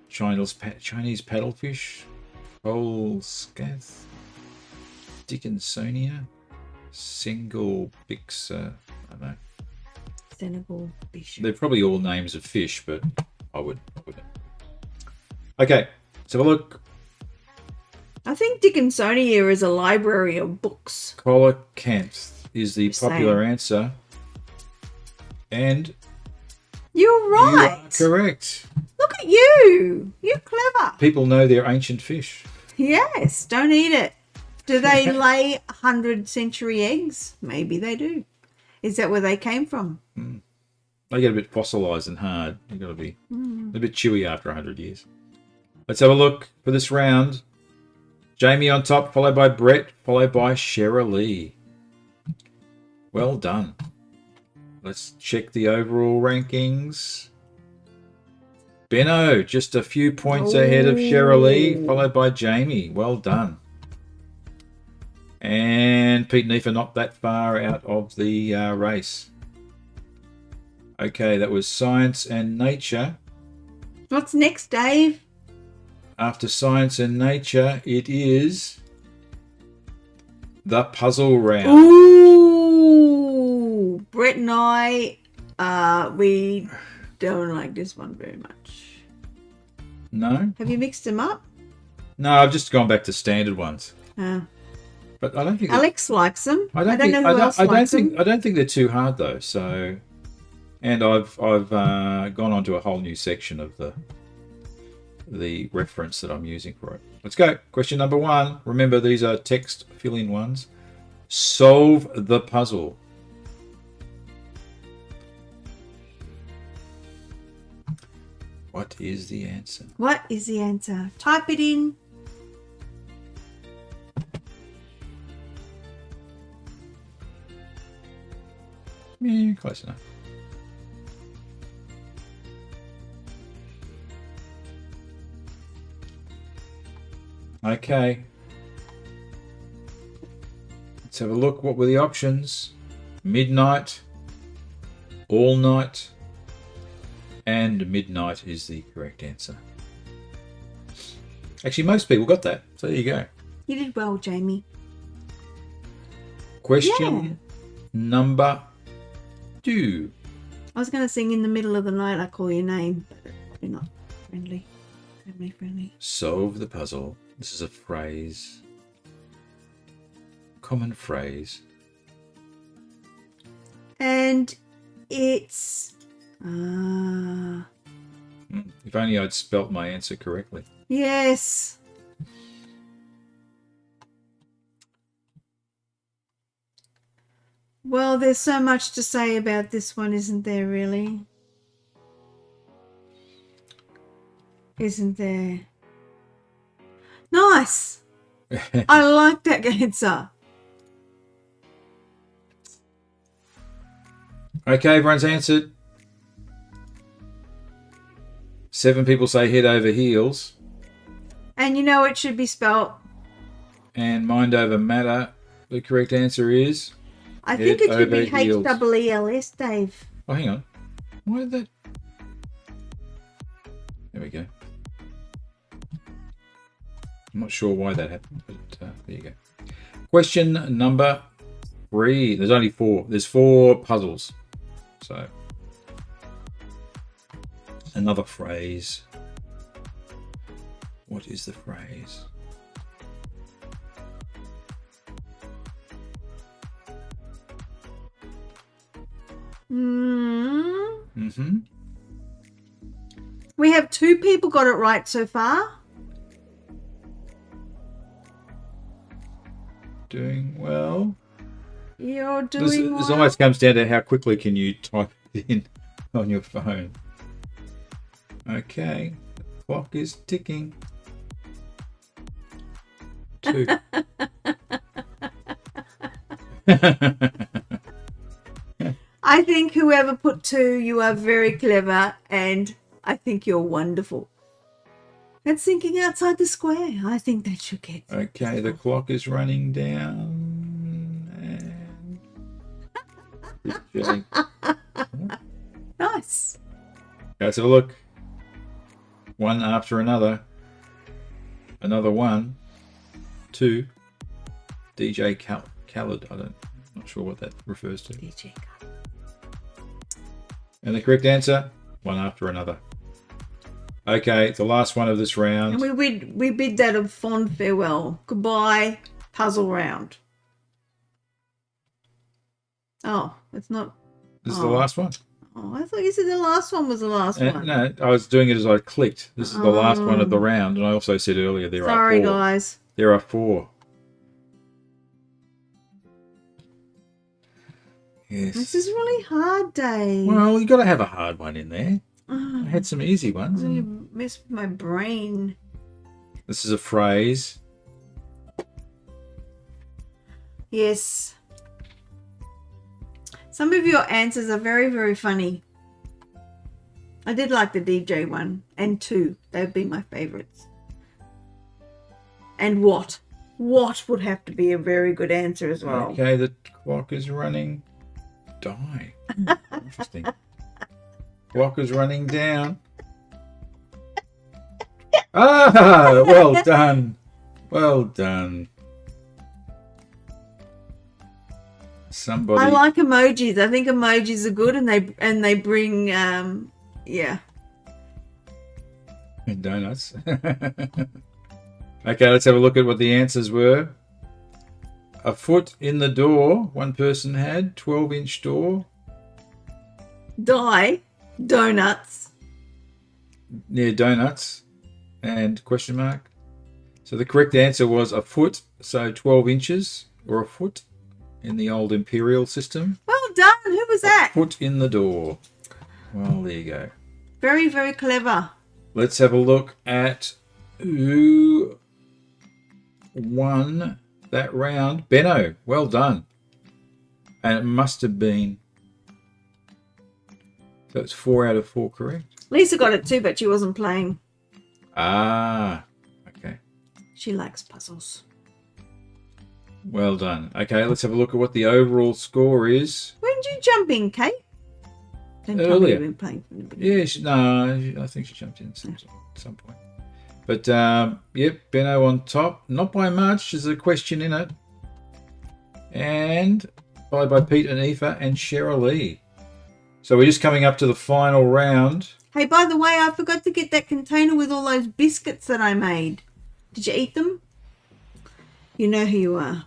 A: Chinese paddlefish, Colscath, Dickinsonia, Single Bixa, I don't know.
B: Senegal Bishop.
A: They're probably all names of fish, but I wouldn't. Okay, let's have a look.
B: I think Dickinsonia is a library of books.
A: Coelacanth is the
B: Same.
A: popular answer. And
B: You're right.
A: you are correct.
B: Look at you. You're clever.
A: People know they're ancient fish.
B: Yes. Don't eat it. Do they lay 100-century eggs? Maybe they do. Is that where they came from?
A: They get a bit fossilised and hard. They've got to be a bit chewy after 100 years. Let's have a look for this round. Jamie on top, followed by Brett, followed by Cheryl Lee. Well done. Let's check the overall rankings. Benno, just a few points ahead of Cheryl Lee, followed by Jamie. Well done. And Pete Neefer not that far out of the race. Okay, that was science and nature.
B: What's next, Dave?
A: After science and nature, it is the puzzle round.
B: Ooh! Brett and I, we don't like this one very much.
A: No?
B: Have you mixed them up?
A: No, I've just gone back to standard ones. But I don't think
B: Alex likes them.
A: I don't think they're too hard though. So, and I've gone on to a whole new section of the reference that I'm using for it. Let's go. Question number 1. Remember, these are text fill-in ones. Solve the puzzle. What is the answer?
B: What is the answer? Type it in.
A: Yeah, close enough. Okay. Let's have a look. What were the options? Midnight, all night, and midnight is the correct answer. Actually, most people got that. So there you go.
B: You did well, Jamie.
A: Question number 2.
B: I was going to sing In the Middle of the Night, I Call Your Name, but probably not friendly. Family friendly.
A: Solve the puzzle. This is a phrase. Common phrase.
B: And it's...
A: If only I'd spelt my answer correctly.
B: yes. Well, there's so much to say about this one, isn't there, really? Isn't there? Nice! I like that answer.
A: Okay, everyone's answered. 7 people say head over heels.
B: And you know it should be spelt.
A: And mind over matter. The correct answer is...
B: I think it should be
A: Head over heels.
B: H-E-E-L-S, Dave.
A: Oh, hang on. Why did that... There we go. I'm not sure why that happened, but there you go. Question number 3. There's only 4. There's 4 puzzles. So, another phrase. What is the phrase?
B: Mm.
A: Mm-hmm.
B: We have 2 people got it right so far.
A: Doing well.
B: You're doing
A: This
B: well.
A: almost comes down to how quickly can you type it in on your phone. Okay. The clock is ticking. 2.
B: I think whoever put 2, you are very clever, and I think you're wonderful. That's thinking outside the square. I think that should get.
A: Okay, the clock is running down. And
B: Nice.
A: okay, so look. One after another. Another 1. 2. DJ Khaled. I'm not sure what that refers to.
B: DJ.
A: And the correct answer, one after another. Okay, the last one of this round.
B: And we bid that a fond farewell. Goodbye, puzzle round. Oh, it's not.
A: This is the last one.
B: Oh, I thought you said the last one was the last one.
A: No, I was doing it as I clicked. This is the last one of the round, and I also said earlier there are 4.
B: Sorry, guys.
A: There are 4. Yes.
B: This is really hard, Dave.
A: Well, you got to have a hard one in there.
B: Oh,
A: I had some easy ones.
B: you messed with my brain.
A: This is a phrase.
B: Yes. Some of your answers are very, very funny. I did like the DJ one and 2. They've been my favourites. And what? What would have to be a very good answer as well.
A: Okay, the clock is running. Die. Interesting. Clock is running down. Ah, well done. Well done. Somebody.
B: I like emojis. I think emojis are good, and they bring yeah.
A: Donuts. Okay, let's have a look at what the answers were. A foot in the door, one person had. 12-inch door.
B: Die. Donuts.
A: Near donuts. And question mark. So the correct answer was a foot, so 12 inches, or a foot in the old imperial system.
B: Well done. Who was that?
A: Foot in the door. Well, there you go.
B: Very, very clever.
A: Let's have a look at who won that round. Benno, well done. And it must have been. So it's 4 out of 4 correct.
B: Lisa got it too, but she wasn't playing.
A: Ah, okay.
B: She likes puzzles.
A: Well done. Okay, let's have a look at what the overall score is.
B: When did you jump in, Kate? Don't tell me
A: Earlier.
B: you've been playing from the beginning.
A: Yeah, I think she jumped in at some point. But, yep, Benno on top. Not by much. There's a question in it. And followed by Pete and Aoife and Cheryl Lee. So we're just coming up to the final round.
B: Hey, by the way, I forgot to get that container with all those biscuits that I made. Did you eat them? You know who you are.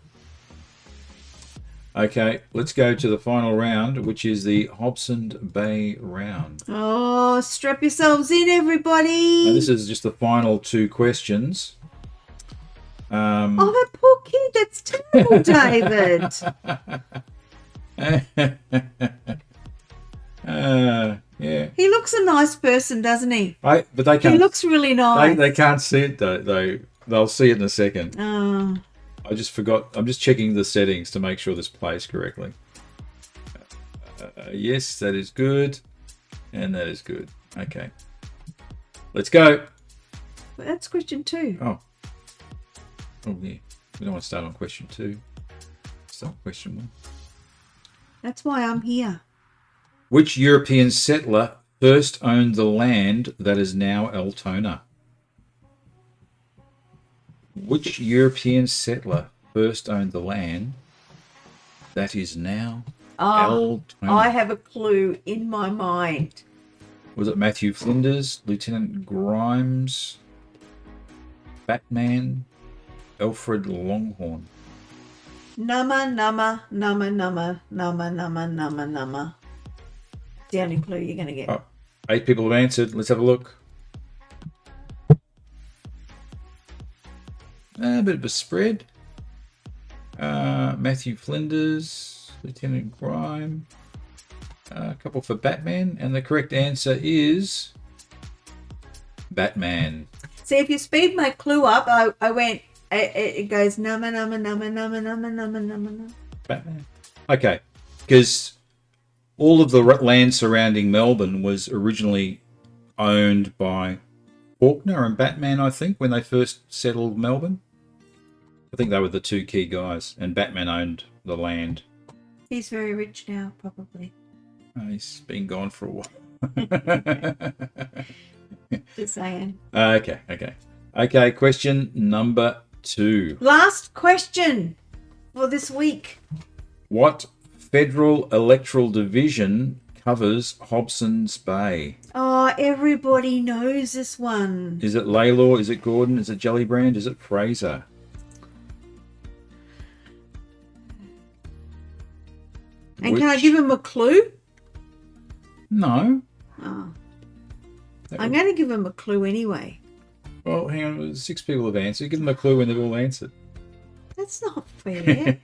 A: Okay, let's go to the final round, which is the Hobsons Bay round.
B: Oh, strap yourselves in, everybody.
A: Now, this is just the final 2 questions.
B: Oh, that poor kid. That's terrible, David.
A: Yeah.
B: He looks a nice person, doesn't he?
A: But they can't.
B: He looks really nice.
A: They can't see it though. They'll see it in a second.
B: Oh.
A: I just forgot. I'm just checking the settings to make sure this plays correctly. Yes, that is good, and that is good. Okay, let's go.
B: But that's question 2.
A: Oh yeah. We don't want to start on question 2. Start on question 1.
B: That's why I'm here.
A: Which European settler first owned the land that is now Altona? Which European settler first owned the land that is now Altona?
B: I have a clue in my mind.
A: Was it Matthew Flinders, Lieutenant Grimes, Batman, Alfred Longhorn?
B: Nama, nama, nama, nama, nama, nama, nama, nama. The only clue you're going to get.
A: Oh, 8 people have answered. Let's have a look. A bit of a spread. Matthew Flinders, Lieutenant Grime. A couple for Batman, and the correct answer is Batman.
B: See, if you speed my clue up, I went. It goes numma numma numma numma numma numma numma.
A: Batman. Okay, because all of the land surrounding Melbourne was originally owned by Faulkner and Batman, I think, when they first settled Melbourne. I think they were the two key guys, and Batman owned the land.
B: He's very rich now, probably.
A: He's been gone for a while.
B: Just saying.
A: Okay, question number 2.
B: Last question for this week.
A: What federal electoral division covers Hobsons Bay?
B: Oh, everybody knows this one.
A: Is it Lalor? Is it Gordon? Is it Gellibrand? Is it Fraser?
B: And can I give him a clue?
A: No.
B: Oh. I'm going to give him a clue anyway.
A: Well, hang on. 6 people have answered. Give them a clue when they've all answered.
B: That's not fair.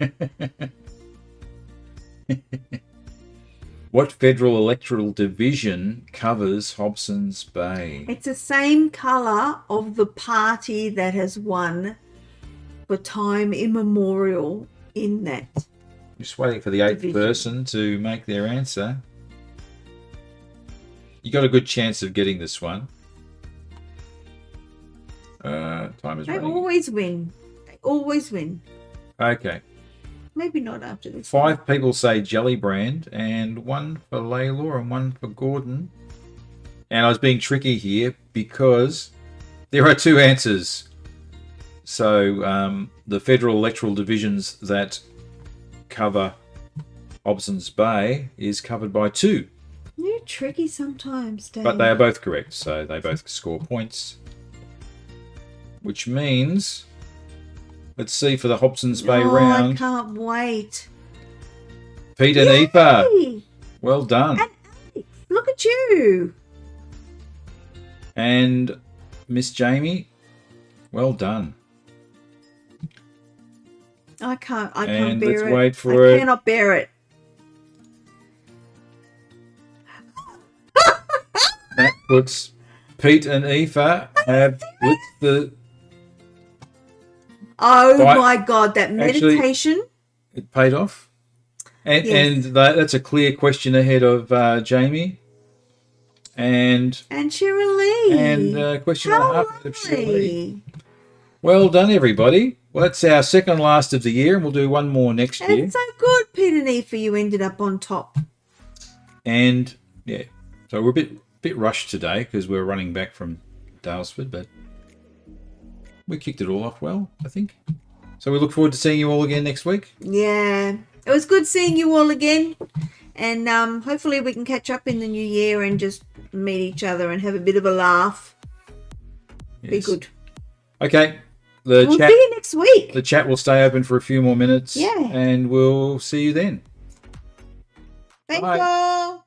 A: What federal electoral division covers Hobsons Bay?
B: It's the same colour of the party that has won for time immemorial in that.
A: Just waiting for the 8th
B: division.
A: person to make their answer. You got a good chance of getting this one. Time is
B: They
A: running.
B: always win. They always win.
A: Okay.
B: Maybe not after this.
A: 5 people say Gellibrand, and 1 for Lalor and 1 for Gordon. And I was being tricky here because there are 2 answers. So the federal electoral divisions that cover Hobsons Bay is covered by 2.
B: You're tricky sometimes, Dave.
A: But they are both correct, so they both score points. Which means, let's see for the Hobsons Bay
B: I
A: round.
B: can't wait.
A: Pete and Aoife,
B: Hey,
A: well done.
B: and Alex, look at you.
A: And Miss Jamie, well done.
B: I can't
A: And
B: bear
A: let's
B: it.
A: wait for
B: I
A: it.
B: cannot bear it.
A: That puts Pete and Aoife have blitzed the...
B: Oh
A: Right.
B: my God, that
A: Actually-
B: meditation.
A: It paid off. And,
B: Yes.
A: and that's a clear question ahead of Jamie. And
B: And
A: question and a
B: How
A: half ahead of Shirley.
B: lovely.
A: Well done, everybody. Well, that's our second last of the year, and we'll do one more next year.
B: It's so good, Pete and Aoife, you ended up on top.
A: And yeah, so we're a bit rushed today because we're running back from Dalesford, but we kicked it all off well, I think. So we look forward to seeing you all again next week.
B: Yeah. It was good seeing you all again. And hopefully we can catch up in the new year and just meet each other and have a bit of a laugh. Be
A: Yes.
B: good.
A: Okay.
B: We'll see you next week.
A: The chat will stay open for a few more minutes.
B: Yeah.
A: And we'll see you then.
B: Thank
A: Bye.
B: you.